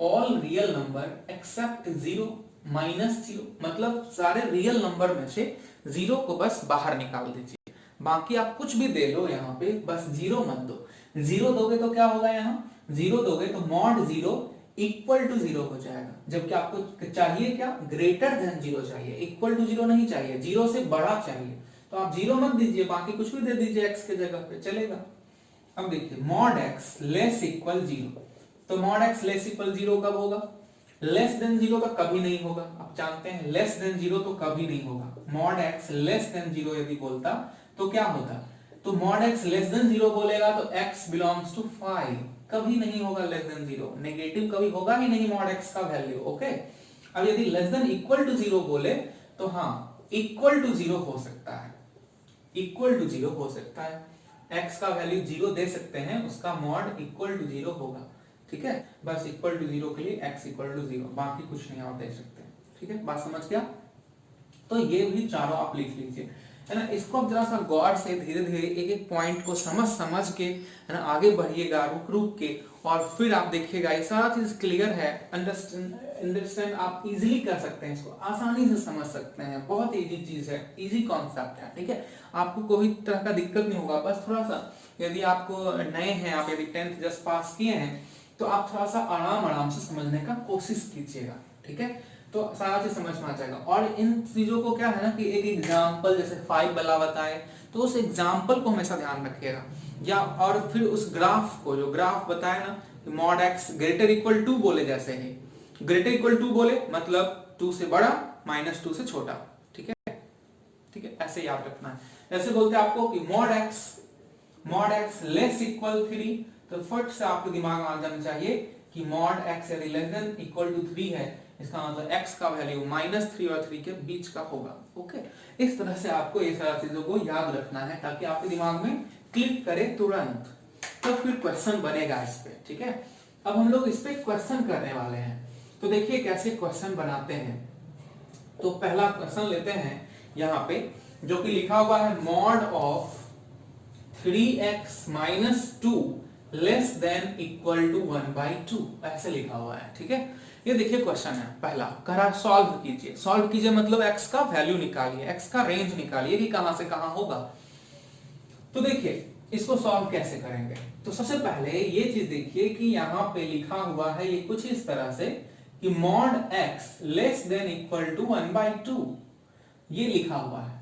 Speaker 1: all real number except 0 -0, मतलब सारे रियल नंबर में से 0 को बस बाहर निकाल दीजिए, बाकी आप कुछ भी दे लो यहाँ पे, बस 0 मत दो। 0 दोगे तो क्या होगा, यहाँ 0 दोगे तो मॉड 0 इक्वल टू 0 हो जाएगा, जबकि आपको चाहिए क्या, ग्रेटर देन 0 चाहिए, इक्वल टू 0 नहीं चाहिए, 0 से बड़ा चाहिए, तो आप 0 मत दीजिए, बाकी कुछ भी दे दीजिए x के जगह पे, चलेगा। अब देखिए, मॉड x लेस इक्वल 0, तो मॉड x लेस इक्वल 0 कब होगा, लेस देन 0 का कभी नहीं होगा, आप जानते हैं लेस देन 0 तो कभी नहीं होगा। मॉड x लेस देन 0 यदि बोलता तो क्या होता, तो मॉड x लेस देन 0 बोलेगा तो x बिलोंग्स टू 5, कभी नहीं होगा लेस देन 0, नेगेटिव कभी होगा ही नहीं मॉड x का वैल्यू, ओके। अब यदि लेस देन इक्वल टू 0 बोले तो हाँ, इक्वल टू 0 हो सकता है, इक्वल टू 0 हो सकता है। x का वैल्यू 0 दे सकते हैं, उसका मॉड इक्वल टू 0 होगा। ठीक है, बस इक्वल टू 0 के लिए x इक्वल टू 0, बाकी कुछ नहीं आप दे सकते। ठीक है, बात समझ गया? तो ये भी चारों आप लिख लीजिए, है ना। इसको आप जरा सा गौर से धीरे धीरे एक एक पॉइंट को समझ समझ के, है ना, आगे बढ़िएगा रुक रुक के, और फिर आप देखिएगा ये सारा चीज क्लियर है। अंडरस्टैंड आप इजीली कर सकते हैं, इसको आसानी से समझ सकते हैं, बहुत इजी चीज है, इजी कॉन्सेप्ट है। ठीक है, आपको कोई तरह का दिक्कत नहीं होगा। बस थोड़ा सा यदि आपको नए हैं, आप यदि 10th जस्ट पास किए हैं, तो आप थोड़ा सा आराम आराम से समझने का कोशिश कीजिएगा। ठीक है, तो सारा चीज समझ में आ जाएगा। और इन चीजों को क्या है ना कि एक एग्जाम्पल जैसे 5 वाला बताए, तो उस एग्जाम्पल को हमेशा ध्यान रखिएगा, या और फिर उस ग्राफ को, जो ग्राफ बताया ना mod x greater equal to बोले, जैसे ही ग्रेटर इक्वल टू बोले मतलब 2 से बड़ा माइनस 2 से छोटा। ठीक है, ठीक है, ऐसे याद रखना है। ऐसे बोलते हैं आपको कि मॉड एक्स लेस इक्वल 3, तो फट से आपके दिमाग में आ जाना चाहिए कि मॉड एक्स यदि लेस देन इक्वल टू 3 है, इसका मतलब x का वैल्यू -3 और 3 के बीच का होगा। ओके, इस तरह से आपको ये सारी चीजों को याद रखना है ताकि आपके दिमाग में क्लिक करे तुरंत, तो फिर क्वेश्चन बनेगा इस पे। ठीक है, अब हम लोग इस पे क्वेश्चन करने वाले हैं, तो देखिए कैसे क्वेश्चन बनाते हैं। तो पहला क्वेश्चन लेते हैं यहाँ पे, जो कि लिखा हुआ है mod of 3x - 2 less than equal to 1/2, ऐसे लिखा हुआ है। ठीक है, ये देखिए क्वेश्चन है पहला, कह रहा सॉल्व कीजिए। सॉल्व कीजिए मतलब x का वैल्यू निकालिए, x का रेंज निकालिए कि कहां से कहां होगा। तो देखिए इसको सॉल्व कैसे करेंगे। तो सबसे पहले ये चीज देखिए कि यहाँ पे लिखा हुआ है ये कुछ इस तरह से कि mod x less than equal to 1/2, ये लिखा हुआ है।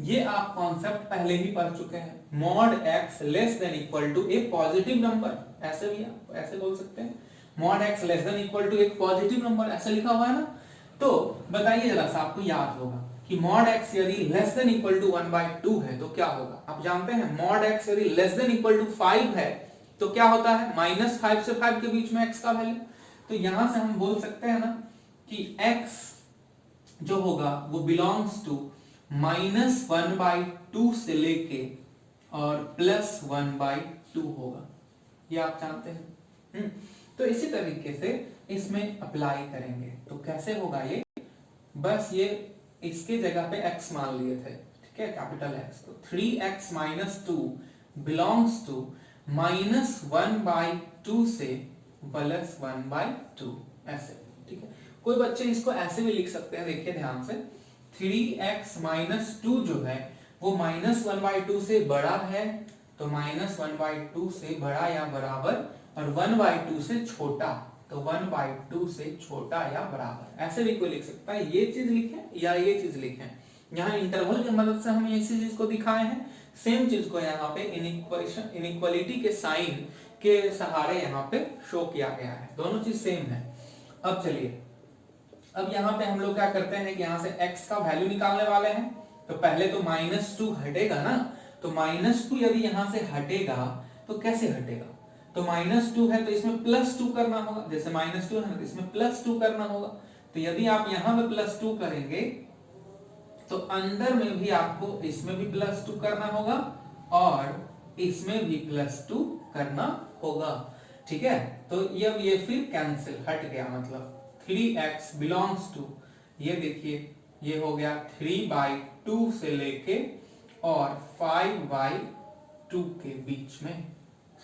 Speaker 1: ये आप कॉन्सेप्ट पहले ही पढ़ चुके हैं। Mod x less than equal to एक पॉजिटिव नंबर, ऐसे भी आप ऐसे बोल सकते हैं, mod x less than equal to एक पॉजिटिव नंबर, ऐसा लिखा हुआ है ना। तो बताइए जरा सा, आपको याद होगा कि मॉड x यदि लेस देन इक्वल टू 1/2 है तो क्या होगा। आप जानते हैं मॉड x यदि लेस देन इक्वल टू 5 है तो क्या होता है, -5 से 5 के बीच में x का वैल्यू। तो यहां से हम बोल सकते हैं ना कि x जो होगा वो बिलोंग्स टू -1/2 से लेके और +1/2 होगा, ये आप जानते हैं। तो इसी तरीके से इसमें अप्लाई करेंगे। तो कैसे होगा ये, बस ये इसके जगह पे x मान लिए थे, ठीक है, कैपिटल X। तो 3x - 2 बिलोंग्स टू -1/2 से +1/2, ऐसे। ठीक है, कोई बच्चे इसको ऐसे भी लिख सकते हैं, देखिए ध्यान से, 3x - 2 जो है वो -1/2 से बड़ा है, तो -1/2 से बड़ा या बराबर, और 1/2 से छोटा, तो 1/2 से छोटा या बराबर, ऐसे भी कोई लिख सकता है। ये चीज लिखें या ये चीज लिखें, यहाँ इंटरवल की मदद से हम इसी चीज को दिखाए हैं। सेम चीज को यहाँ पे इनइक्वालिटी के साइन के सहारे यहाँ पे शो किया गया है, दोनों चीज सेम है। अब चलिए, अब यहाँ पे हम लोग क्या करते हैं कि यहाँ से x का वैल्यू निकालने वाले हैं। तो पहले तो -2 हटेगा ना, तो -2 यदि यहाँ से हटेगा तो कैसे हटेगा, तो -2 है तो इसमें +2 करना होगा, जैसे -2 है तो इसमें +2 करना होगा। तो यदि आप यहाँ पे +2 करेंगे तो अंदर में भी आपको इसमें भी +2 करना होगा और इसमें भी +2 करना होगा। ठीक है, तो ये फिर कैंसिल, हट गया, मतलब 3x बिलोंग्स टू, ये देखिए ये हो गया 3/2 से लेके और 5/2 के बीच में,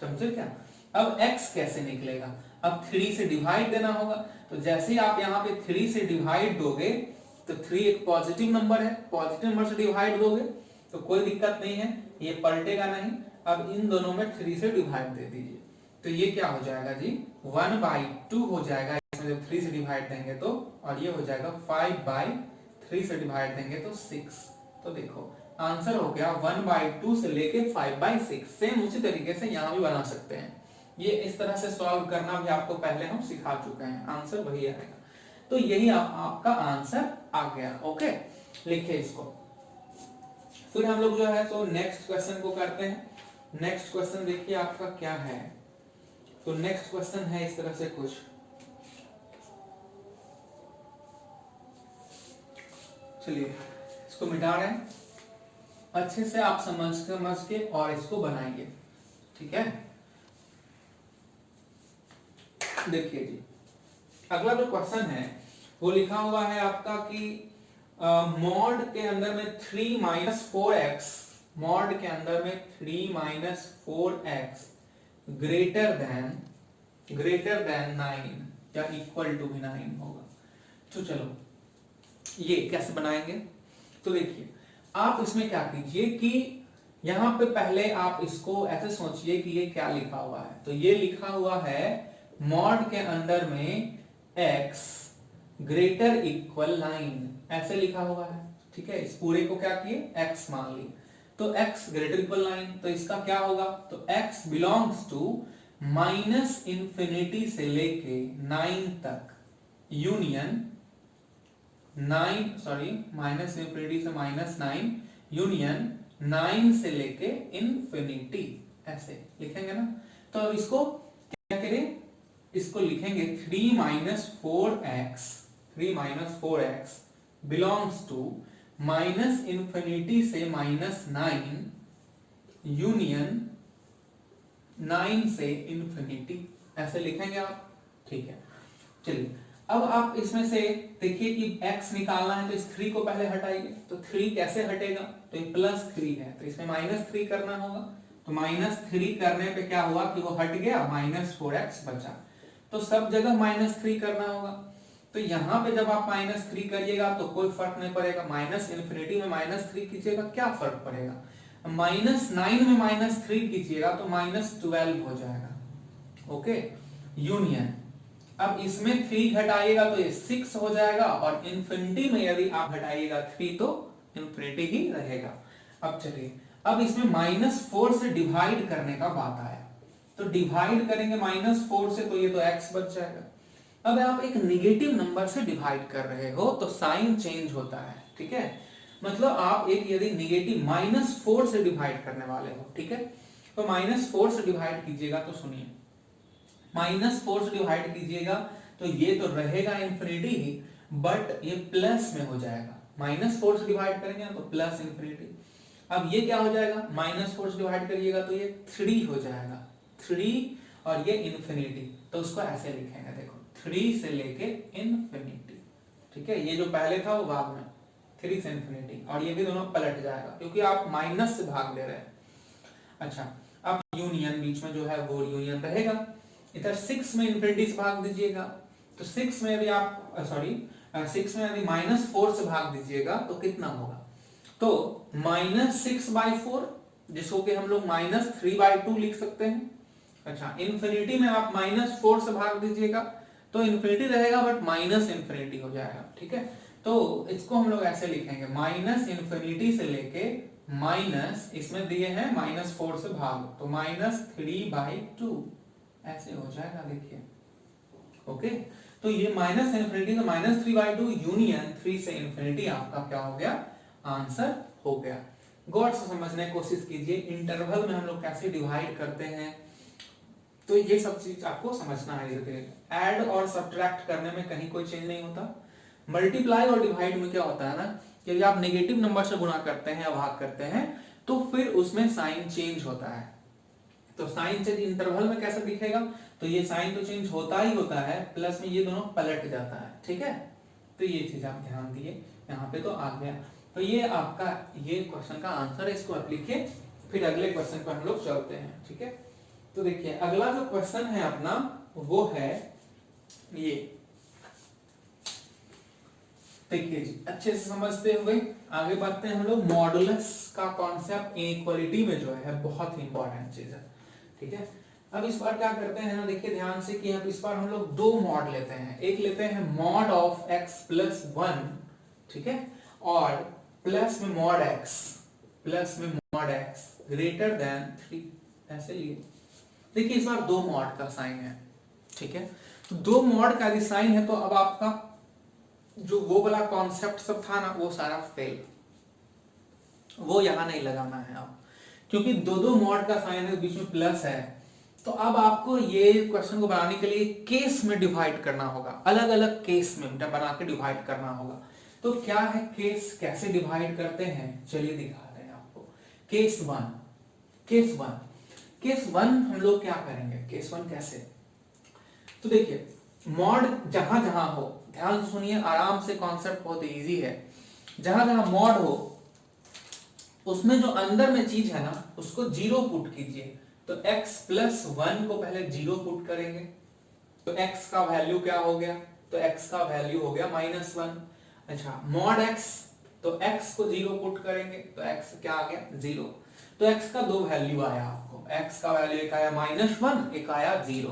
Speaker 1: समझे क्या। अब x कैसे निकलेगा, अब 3 से डिवाइड देना होगा। तो जैसे ही आप यहाँ पे 3 से डिवाइड दोगे, तो 3 एक पॉजिटिव नंबर है, पॉजिटिव नंबर से डिवाइड दोगे तो कोई दिक्कत नहीं है, ये पलटेगा नहीं। अब इन दोनों में 3 से डिवाइड दे दीजिए, तो ये क्या हो जाएगा जी, 1/2 हो जाएगा, इसमें जब 3 से डिवाइड देंगे तो, और ये हो जाएगा 5/3 से डिवाइड देंगे तो 6। तो देखो आंसर हो गया 1/2 से लेके 5/6। सेम उसी तरीके से यहाँ भी बना सकते हैं, ये इस तरह से सॉल्व करना भी आपको पहले हम सिखा चुके हैं, आंसर वही आएगा। तो यही आपका आंसर आ गया। ओके, लिखिए इसको। फिर हम लोग जो है तो नेक्स्ट क्वेश्चन को करते हैं। नेक्स्ट क्वेश्चन देखिए आपका क्या है। तो नेक्स्ट क्वेश्चन है इस तरह से कुछ, चलिए इसको मिटा रहे हैं। अच्छे से आप समझ के और इसको बनाइए, ठीक है। देखिए जी, अगला जो क्वेश्चन है वो लिखा हुआ है आपका कि मॉड के अंदर में 3 माइनस 4x, मॉड के अंदर में 3 माइनस 4x ग्रेटर देन 9 या इक्वल टू भी 9 होगा। तो चलो ये कैसे बनाएंगे। तो देखिए आप इसमें क्या कीजिए कि यहां पे पहले आप इसको ऐसे सोचिए कि ये क्या लिखा हुआ है। तो ये लिखा हुआ है मॉड के अंदर में x ग्रेटर इक्वल 9, ऐसे लिखा हुआ है, ठीक है। इस पूरे को क्या किए x मान लिए, तो x ग्रेटर इक्वल 9, तो इसका क्या होगा, तो x belongs to minus infinity से लेके 9 तक यूनियन 9 माइनस इंफिनिटी से -9 यूनियन 9 से लेके इंफिनिटी, ऐसे लिखेंगे ना। तो अब इसको क्या करें, इसको लिखेंगे 3 minus 4x belongs to minus infinity से -9 यूनियन 9 से इंफिनिटी, ऐसे लिखेंगे आप, ठीक है। चलिए अब आप इसमें से देखिए कि x निकालना है, तो इस 3 को पहले हटाइए। तो 3 कैसे हटेगा, तो ये +3 है, तो इसमें -3 करना होगा। तो -3 करने पे क्या हुआ कि वो हट गया, -4x बचा। तो सब जगह -3 करना होगा। तो यहां पे जब आप -3 करिएगा तो कोई फर्क नहीं पड़ेगा, माइनस इंफिनिटी में -3 कीजिएगा क्या फर्क पड़ेगा, -9 में -3 कीजिएगा तो -12 हो जाएगा, ओके। यूनियन अब इसमें 3 घटाइएगा तो ये 6 हो जाएगा, और इंफिनिटी में यदि आप घटाइएगा 3 तो इंफिनिटी ही रहेगा। अब चलिए अब इसमें -4 से डिवाइड करने का बात आया, तो डिवाइड करेंगे -4 से, तो ये तो x बच जाएगा। अब आप एक नेगेटिव नंबर से डिवाइड कर रहे हो तो साइन चेंज होता है, ठीक है। मतलब आप एक यदि नेगेटिव -4 से डिवाइड करने वाले हो, ठीक है, तो -4 से डिवाइड कीजिएगा, तो सुनिए -4 से डिवाइड कीजिएगा तो ये तो रहेगा इंफिनिटी ही, बट ये प्लस में हो जाएगा। -4 से डिवाइड करेंगे तो प्लस इंफिनिटी। अब ये क्या हो जाएगा, -4 से डिवाइड करिएगा तो ये 3 हो जाएगा, 3 और ये इंफिनिटी, तो उसको ऐसे लिखेंगे, देखो 3 से लेके इंफिनिटी, ठीक है। ये जो पहले था वो बाद में 3 से इंफिनिटी, और ये भी दोनों पलट जाएगा क्योंकि आप माइनस से भाग ले रहे हैं। अच्छा अब यूनियन बीच में जो है वो यूनियन रहेगा। इधर 6 में इंफिनिटी से भाग दीजिएगा, तो 6 में यदि आप 6 में यदि -4 से भाग दीजिएगा तो कितना होगा, तो -6/4, जिसको कि हम लोग -3/2 लिख सकते हैं। अच्छा इंफिनिटी में आप -4 से भाग दीजिएगा तो इंफिनिटी रहेगा बट माइनस इंफिनिटी हो जाएगा, ठीक है। तो इसको हम लोग ऐसे लिखेंगे, माइनस इंफिनिटी से लेके माइनस, इसमें दिए हैं -4 से भाग, तो -3/2 ऐसे हो जाएगा, देखिए, ओके। तो ये माइनस इंफिनिटी तो -3/2 यूनियन 3 से इंफिनिटी आपका क्या हो गया, आंसर हो गया। गौर से समझने की कोशिश कीजिए, इंटरवल में हम लोग कैसे डिवाइड करते हैं, तो ये सब चीज आपको समझना है। धीरे ऐड और सब्ट्रैक्ट करने में कहीं कोई चेंज नहीं होता। मल्टीप्लाई और डिवाइड में क्या होता है ना, यदि आप नेगेटिव नंबर से गुणा करते हैं या भाग करते हैं तो फिर उसमें साइन चेंज होता है। तो साइन चेंज इंटरवल में कैसे दिखेगा, तो ये साइन तो चेंज होता ही होता है, प्लस में ये दोनों पलट जाता है, ठीक है। तो ये चीज आप ध्यान दिए, यहाँ पे तो आ गया। तो ये आपका ये क्वेश्चन का आंसर है, इसको आप लिखिए, फिर अगले क्वेश्चन पर हम लोग चलते हैं, ठीक है। तो देखिए अगला जो क्वेश्चन है अपना वो है ये, देखिए जी अच्छे से समझते हुए आगे बढ़ते हैं हम लोग। मॉडुलस का कॉन्सेप्ट इनइक्वालिटी में जो है बहुत ही इंपॉर्टेंट चीज है, ठीक है। अब इस बार क्या करते हैं ना, देखिए ध्यान से कि अब इस बार हम लोग दो मॉड लेते हैं, एक लेते हैं मॉड ऑफ x प्लस 1, ठीक है, और प्लस में मॉड x ग्रेटर देन 3, ऐसे लिए। देखिए इस बार दो मॉड का साइन है, ठीक है। तो दो मॉड का यदि साइन है तो अब आपका जो वो वाला कॉन्सेप्ट सब था ना वो सारा फेल, वो यहां नहीं लगाना है आप, क्योंकि दो दो मॉड का साइन है, बीच में प्लस है। तो अब आपको ये क्वेश्चन को बनाने के लिए केस में डिवाइड करना होगा, अलग अलग केस में बना के डिवाइड करना होगा। तो क्या है केस, कैसे डिवाइड करते हैं, चलिए दिखाते हैं आपको। Case one, case one, case one हम लोग क्या करेंगे, केस वन कैसे, तो देखिए मॉड जहां जहां हो, ध्यान से सुनिए आराम से, कॉन्सेप्ट बहुत इजी है, जहां जहां मॉड हो उसमें जो अंदर में चीज है ना उसको जीरो पुट कीजिए। तो x प्लस वन को पहले जीरो पुट करेंगे, तो x का वैल्यू क्या हो गया, तो x का वैल्यू हो गया माइनस वन। अच्छा मॉड x, तो x को जीरो पुट करेंगे तो x क्या आ गया जीरो। तो x का दो वैल्यू आया आपको, x का वैल्यू एक आया माइनस वन, एक आया जीरो।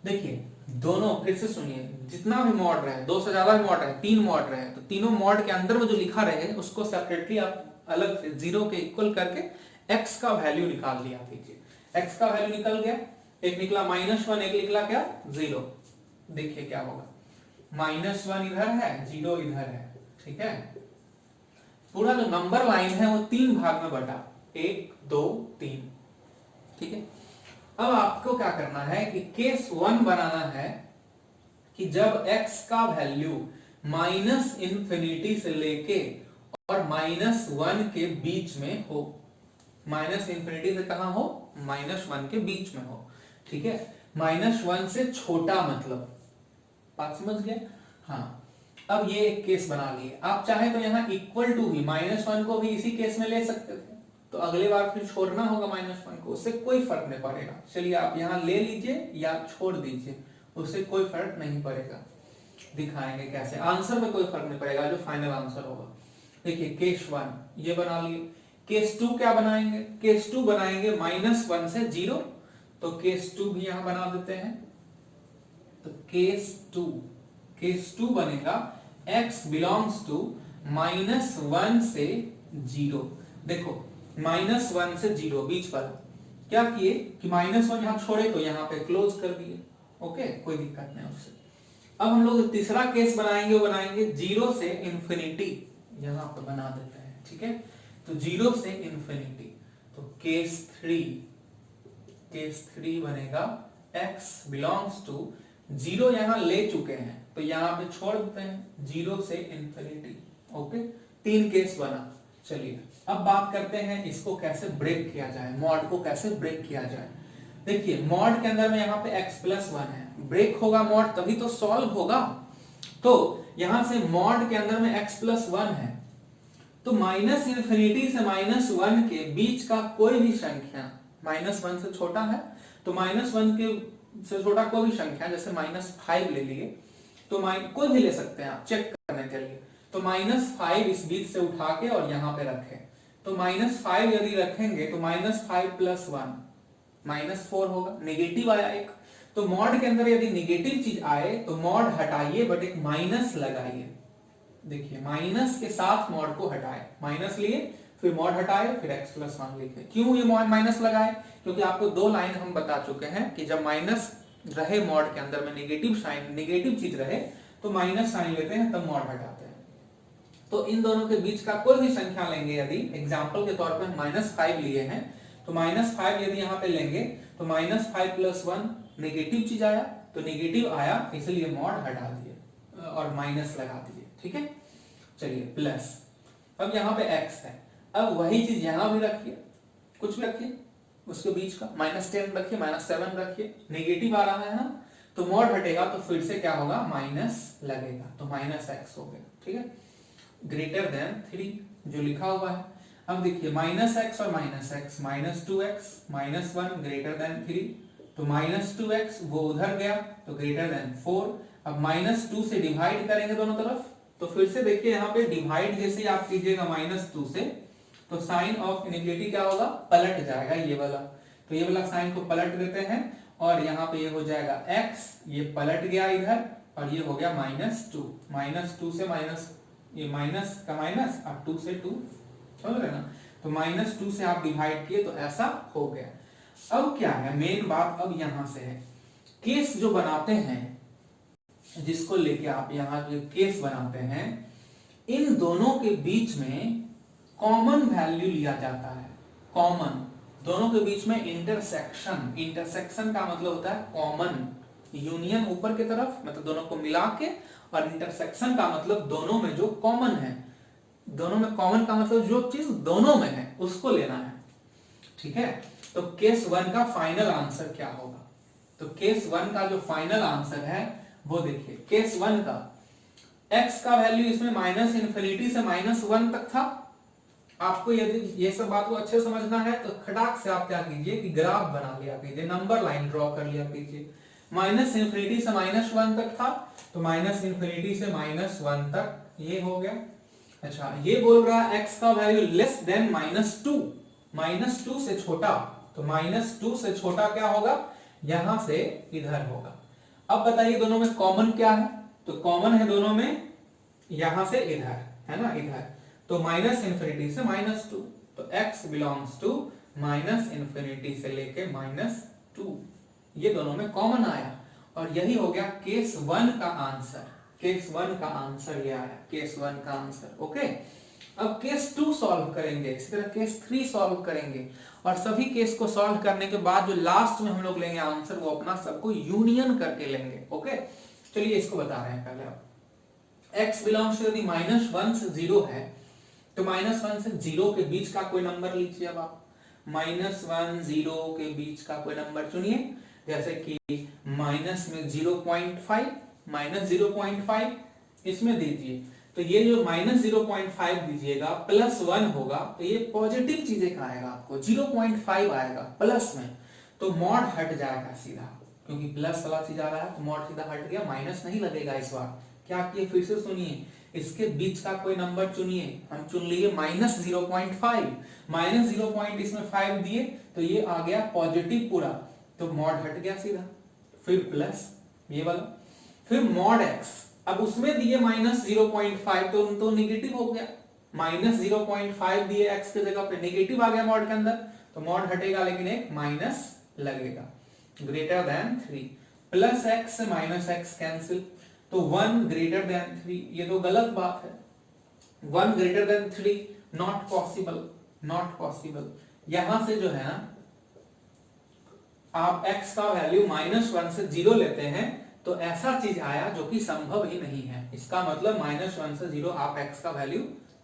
Speaker 1: देखिए दोनों फिर से सुनिए, जितना भी मॉड रहे, दो से ज्यादा भी मॉड रहे, तीन मॉड रहे, तो तीनों मॉड के अंदर में जो लिखा रहे उसको सेपरेटली आप अलग से जीरो के इक्वल करके x का वैल्यू निकाल लिया कीजिए। x का वैल्यू निकल गया, एक निकला माइनस वन, एक निकला क्या जीरो। देखिए क्या होगा, माइनस वन इधर है, जीरो इधर है, ठीक है। पूरा जो नंबर लाइन है वो तीन भाग में बटा, एक दो तीन, ठीक है। अब आपको क्या करना है कि केस वन बनाना है कि जब x का वैल्यू माइनस इंफिनिटी से लेके और माइनस वन के बीच में हो, माइनस इंफिनिटी से कहां हो, माइनस वन के बीच में हो, ठीक है। माइनस वन से छोटा मतलब, बात समझ गए, हाँ। अब ये एक केस बना लिए, आप चाहे तो यहाँ इक्वल टू भी माइनस वन को भी इसी केस में ले सकते थे, तो अगले बार फिर छोड़ना होगा माइनस वन को, उससे कोई फर्क नहीं पड़ेगा। चलिए आप यहाँ ले लीजिए या छोड़ दीजिए, उससे कोई फर्क नहीं पड़ेगा, दिखाएंगे कैसे, आंसर में कोई फर्क नहीं पड़ेगा, जो फाइनल आंसर होगा। देखिए केस वन ये बना लिए, केस टू क्या बनाएंगे, केस टू बनाएंगे माइनस वन से जीरो, तो केस टू भी यहां बना देते हैं। तो केस टू बनेगा x belongs to minus one से जीरो। देखो माइनस वन से जीरो बीच वाला क्या किए कि माइनस वन यहां छोड़े तो यहां पे क्लोज कर दिए, ओके कोई दिक्कत नहीं उससे। अब हम लोग तीसरा केस बनाएंगे, वो बनाएंगे जीरो से इंफिनिटी, यहां पे बना देते हैं, ठीक है। तो जीरो से इंफिनिटी, तो केस थ्री बनेगा x बिलोंग्स टू जीरो, यहां ले चुके हैं तो यहां पे छोड़ देते हैं, जीरो से इंफिनिटी, ओके। तीन केस बना। चलिए अब बात करते हैं इसको कैसे ब्रेक किया जाए, मॉड को कैसे ब्रेक किया जाए। देखिए मॉड के अंदर में यहाँ पे x प्लस वन है, ब्रेक होगा मॉड तभी तो सॉल्व होगा। तो यहां से मॉड के अंदर में x प्लस वन है, तो माइनस इंफिनिटी से माइनस वन के बीच का कोई भी संख्या, माइनस वन से छोटा है तो माइनस वन के से छोटा कोई भी संख्या, जैसे माइनस फाइव ले लिए, तो कोई भी ले सकते हैं आप चेक करने के लिए। तो माइनस फाइव इस बीच से उठा के और यहाँ पे रखें, तो माइनस फाइव यदि रखेंगे तो minus five plus one minus four होगा, नेगेटिव आया एक। तो मॉड के अंदर यदि नेगेटिव चीज आए तो मॉड हटाइए बट एक माइनस लगाइए। देखिए माइनस के साथ मॉड को हटाए, माइनस लिए फिर मॉड हटाए फिर x प्लस वन लिखे। क्यों ये माइनस लगाए, क्योंकि आपको दो लाइन हम बता चुके हैं कि जब माइनस रहे मॉड के अंदर में, नेगेटिव साइन, नेगेटिव चीज रहे तो माइनस साइन लेते हैं तब मॉड हटाते हैं। तो इन दोनों के बीच का कोई भी संख्या लेंगे, यदि एग्जाम्पल के तौर पर माइनस फाइव लिए हैं तो माइनस फाइव यदि यहाँ पे लेंगे तो minus five plus one negative चीज आया, तो नेगेटिव आया इसलिए मॉड हटा दिए और माइनस लगा दिए, ठीक है। चलिए प्लस, अब यहाँ पे x है, अब वही चीज यहां भी रखिए, कुछ भी रखिए उसके बीच का, माइनस 10 रखिए, माइनस 7 रखिए, नेगेटिव आ रहा है ना, तो मॉड हटेगा तो फिर से क्या होगा, माइनस लगेगा, तो माइनस x हो गया, ठीक है। ग्रेटर देन 3 जो लिखा हुआ है। अब देखिए माइनस x और minus x, minus 2x minus 1 greater than 3, तो माइनस 2x वो उधर गया तो ग्रेटर देन 4। अब माइनस 2 से डिवाइड करेंगे दोनों तरफ, तो फिर से देखिए यहाँ पे डिवाइड जैसे आप कीजिएगा माइनस 2 से, तो साइन ऑफ इनइक्वालिटी क्या होगा, पलट जाएगा ये वाला, तो ये वाला साइन को पलट देते हैं और यहाँ पे ये हो जाएगा x, ये पलट गया इधर और ये हो गया माइनस 2, माइनस 2 से माइनस, ये माइनस का माइनस अब 2 से 2, समझ रहे ना, तो माइनस 2 से आप डिवाइड किए तो ऐसा हो गया। अब क्या है मेन बात, अब यहां से है केस जो बनाते हैं, जिसको लेके आप यहाँ जो केस बनाते हैं, इन दोनों के बीच में कॉमन वैल्यू लिया जाता है, कॉमन, दोनों के बीच में इंटरसेक्शन, इंटरसेक्शन का मतलब होता है कॉमन, यूनियन ऊपर की तरफ मतलब दोनों को मिला के, और इंटरसेक्शन का मतलब दोनों में जो कॉमन है, दोनों में कॉमन का मतलब जो चीज दोनों में है उसको लेना है, ठीक है। तो केस 1 का फाइनल आंसर क्या होगा? तो केस 1 का जो फाइनल आंसर है वो देखिए, केस 1 का x का वैल्यू इसमें माइनस इन्फिनिटी से -1 तक था। आपको यदि ये सब बात को अच्छे समझना है तो खटाक से आप क्या कीजिए कि ग्राफ बना लिया कीजिए, नंबर लाइन ड्रॉ कर लिया कीजिए। माइनस इन्फिनिटी से -1 तक था, तो माइनस इन्फिनिटी से -1 तक ये हो गया। अच्छा, ये बोल रहा है x का वैल्यू लेस देन -2, -2 से छोटा, तो -2 से छोटा क्या होगा? यहां से इधर होगा। अब बताइए दोनों में कॉमन क्या है? तो कॉमन है दोनों में यहां से इधर, है ना, इधर। तो माइनस इन्फिनिटी से -2, तो x belongs to minus infinity से लेके -2, ये दोनों में कॉमन आया। और यही हो गया केस 1 का आंसर। केस 1 का आंसर ये आया, केस 1 का आंसर। ओके, अब केस 2 सॉल्व करेंगे, इसी तरह केस 3 सॉल्व करेंगे, और सभी केस को सॉल्व करने के बाद जो लास्ट में हम लोग लेंगे आंसर, वो अपना सबको यूनियन करके लेंगे। ओके, चलिए इसको बता रहे हैं पहले। आप x बिलोंग्स टू यदि -1 से 0 है, तो -1 से 0 के बीच का कोई नंबर लीजिए। अब आप -1 0 के बीच का कोई नंबर चुनिए, जैसे कि माइनस में 0.5, -0.5 इसमें दीजिए। तो ये जो -0.5 दीजिएगा प्लस 1 होगा, तो ये पॉजिटिव चीजें का आएगा, आपको 0.5 आएगा प्लस में, तो मॉड हट जाएगा सीधा, क्योंकि प्लस वाला चीज आ रहा है तो मॉड सीधा हट गया, माइनस नहीं लगेगा इस बार। क्या किए, फिर से सुनिए, इसके बीच का कोई नंबर चुनिए। हम चुन लिए -0.5, -0. इसमें 5 दिए तो ये आ गया पॉजिटिव पूरा, तो मॉड हट गया सीधा, फिर प्लस ये वाला, फिर मॉड x, अब उसमें दिए -0.5 तो नेगेटिव हो गया, -0.5 दिए x के जगह पे, नेगेटिव आ गया मॉड के अंदर, तो मॉड हटेगा लेकिन एक माइनस लगेगा। ग्रेटर देन 3, प्लस x से -x कैंसिल, तो 1 ग्रेटर देन 3, ये तो गलत बात है। 1 greater than 3 not possible, not possible. यहां से जो है ना, आप x का वैल्यू -1 से 0 लेते हैं तो ऐसा चीज आया जो कि संभव ही नहीं है। इसका मतलब -1 से 0 आप x का वैल्यू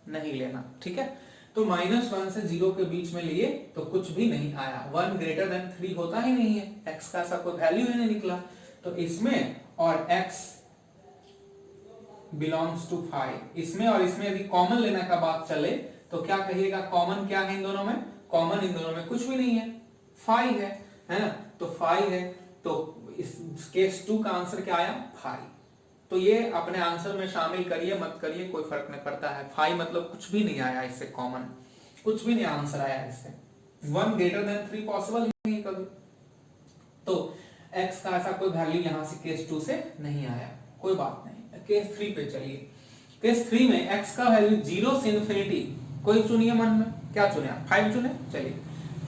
Speaker 1: नहीं लेना, ठीक है। तो -1 से 0 के बीच में लिए तो कुछ भी नहीं आया, 1 ग्रेटर देन 3 होता ही नहीं है, x का ऐसा कोई वैल्यू ही नहीं निकला। तो इसमें और x बिलोंग्स टू 5, इसमें और इसमें यदि कॉमन लेने का बात चले तो क्या कहिएगा, कॉमन क्या है इन दोनों में? कॉमन इन दोनों में कुछ भी नहीं है, 5 है ना, तो 5 है, तो इस केस 2 का आंसर क्या आया, 5। तो ये अपने आंसर में शामिल करिए मत करिए कोई फर्क नहीं पड़ता है, 5 मतलब कुछ भी नहीं आया इससे, कॉमन कुछ भी नहीं आंसर आया इससे। 1 ग्रेटर देन 3 पॉसिबल ही नहीं कभी, तो x का ऐसा कोई वैल्यू यहां से केस 2 से नहीं आया, कोई बात नहीं। केस 3 पे चलिए, केस 3 में x का वैल्यू 0 से इंफिनिटी, कोई चुनिए मन में, क्या चुने आप, 5 चुने, चलिए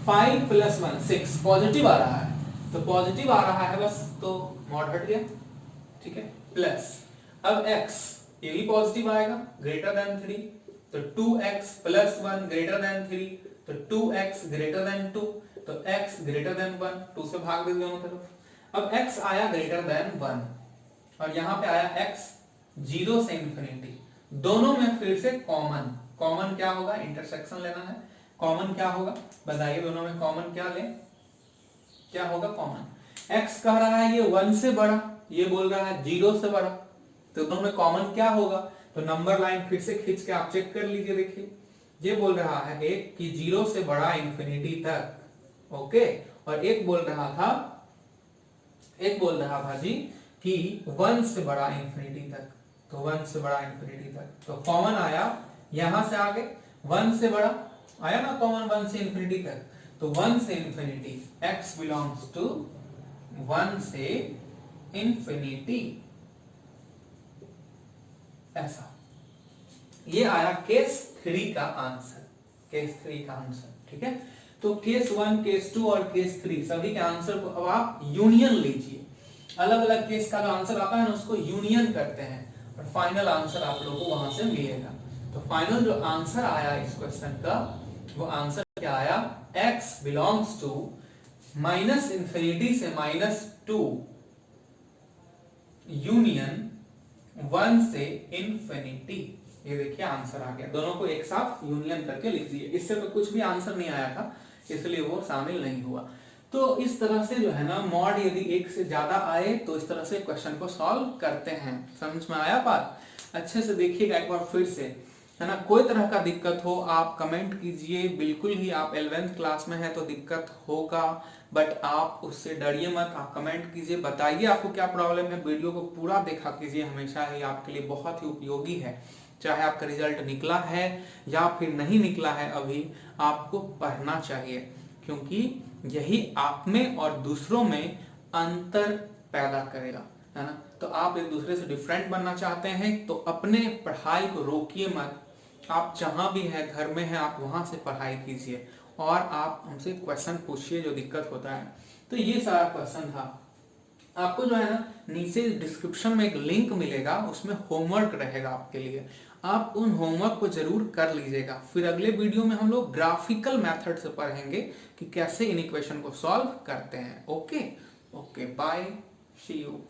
Speaker 1: 5 + 1 6, पॉजिटिव आ रहा है, तो पॉजिटिव आ रहा है बस, तो मॉड हट गया, ठीक है, प्लस अब x ये भी पॉजिटिव आएगा, ग्रेटर देन 3, तो 2x + 1 ग्रेटर देन 3, तो 2x ग्रेटर देन 2, तो x ग्रेटर देन 1, 2 से भाग दे दोनों तरफ। अब x आया ग्रेटर देन 1 और यहां पे आया x 0 से इंफिनिटी, दोनों में फिर से कॉमन, कॉमन क्या होगा, इंटरसेक्शन लेना है, कॉमन क्या होगा बताइए, दोनों में कॉमन क्या लें, क्या होगा कॉमन, x कह रहा है ये 1 से बड़ा, ये बोल रहा है 0 से बड़ा, तो दोनों में कॉमन क्या होगा, तो नंबर लाइन फिर से खींच के आप चेक कर लीजिए, देखिए ये बोल रहा है एक कि 0 से बड़ा इंफिनिटी तक, ओके, और एक बोल रहा था जी कि 1 से बड़ा इंफिनिटी तक, तो 1 से बड़ा इंफिनिटी तक, तो कॉमन आया यहां से आगे 1 से बड़ा आया ना कॉमन, 1 से इंफिनिटी तक, तो 1 से इंफिनिटी, x बिलोंग्स टू 1 से इंफिनिटी, ऐसा, ये आया केस 3 का आंसर, केस 3 का आंसर, ठीक है। तो केस 1, केस 2 और केस 3 सभी के आंसर को अब आप यूनियन लीजिए, अलग अलग केस का जो आंसर आता है ना उसको यूनियन करते हैं और फाइनल आंसर आप लोगों को वहां से मिलेगा। तो फाइनल जो आंसर आया इस क्वेश्चन का, वो आंसर क्या आया, x बिलोंग्स टू -इंफिनिटी से -2 यूनियन 1 से इंफिनिटी, ये देखिए आंसर आ गया, दोनों को एक साथ यूनियन करके लिख दिए। इससे तो कुछ भी आंसर नहीं आया था, इसलिए वो शामिल नहीं हुआ। तो इस तरह से जो है ना मॉड यदि एक से ज्यादा आए तो इस तरह से क्वेश्चन को सॉल्व करते हैं। समझ में आया बात? अच्छे से देखिएगा एक बार फिर से, है ना। कोई तरह का दिक्कत हो आप कमेंट कीजिए, बिल्कुल ही आप 11th क्लास में है तो दिक्कत होगा, बट आप उससे डरिए मत, आप कमेंट कीजिए, बताइए आपको क्या प्रॉब्लम है। वीडियो को पूरा देखा कीजिए, हमेशा ही आपके लिए बहुत ही उपयोगी है। चाहे आपका रिजल्ट निकला है या फिर नहीं निकला है, अभी आपको पढ़ना चाहिए, क्योंकि यही आप में और दूसरों में अंतर पैदा करेगा, है ना। तो आप एक दूसरे से डिफरेंट बनना चाहते हैं तो अपने पढ़ाई को रोकिए मत। आप जहां भी है, घर में है, आप वहां से पढ़ाई कीजिए और आप हमसे क्वेश्चन पूछिए जो दिक्कत होता है। तो ये सारा क्वेश्चन था। आपको जो है ना नीचे डिस्क्रिप्शन में एक लिंक मिलेगा, उसमें होमवर्क रहेगा आपके लिए, आप उन होमवर्क को जरूर कर लीजिएगा। फिर अगले वीडियो में हम लोग ग्राफिकल मेथड से पढ़ेंगे कि कैसे इन इक्वेशन को सॉल्व करते हैं। Okay okay, bye, see you.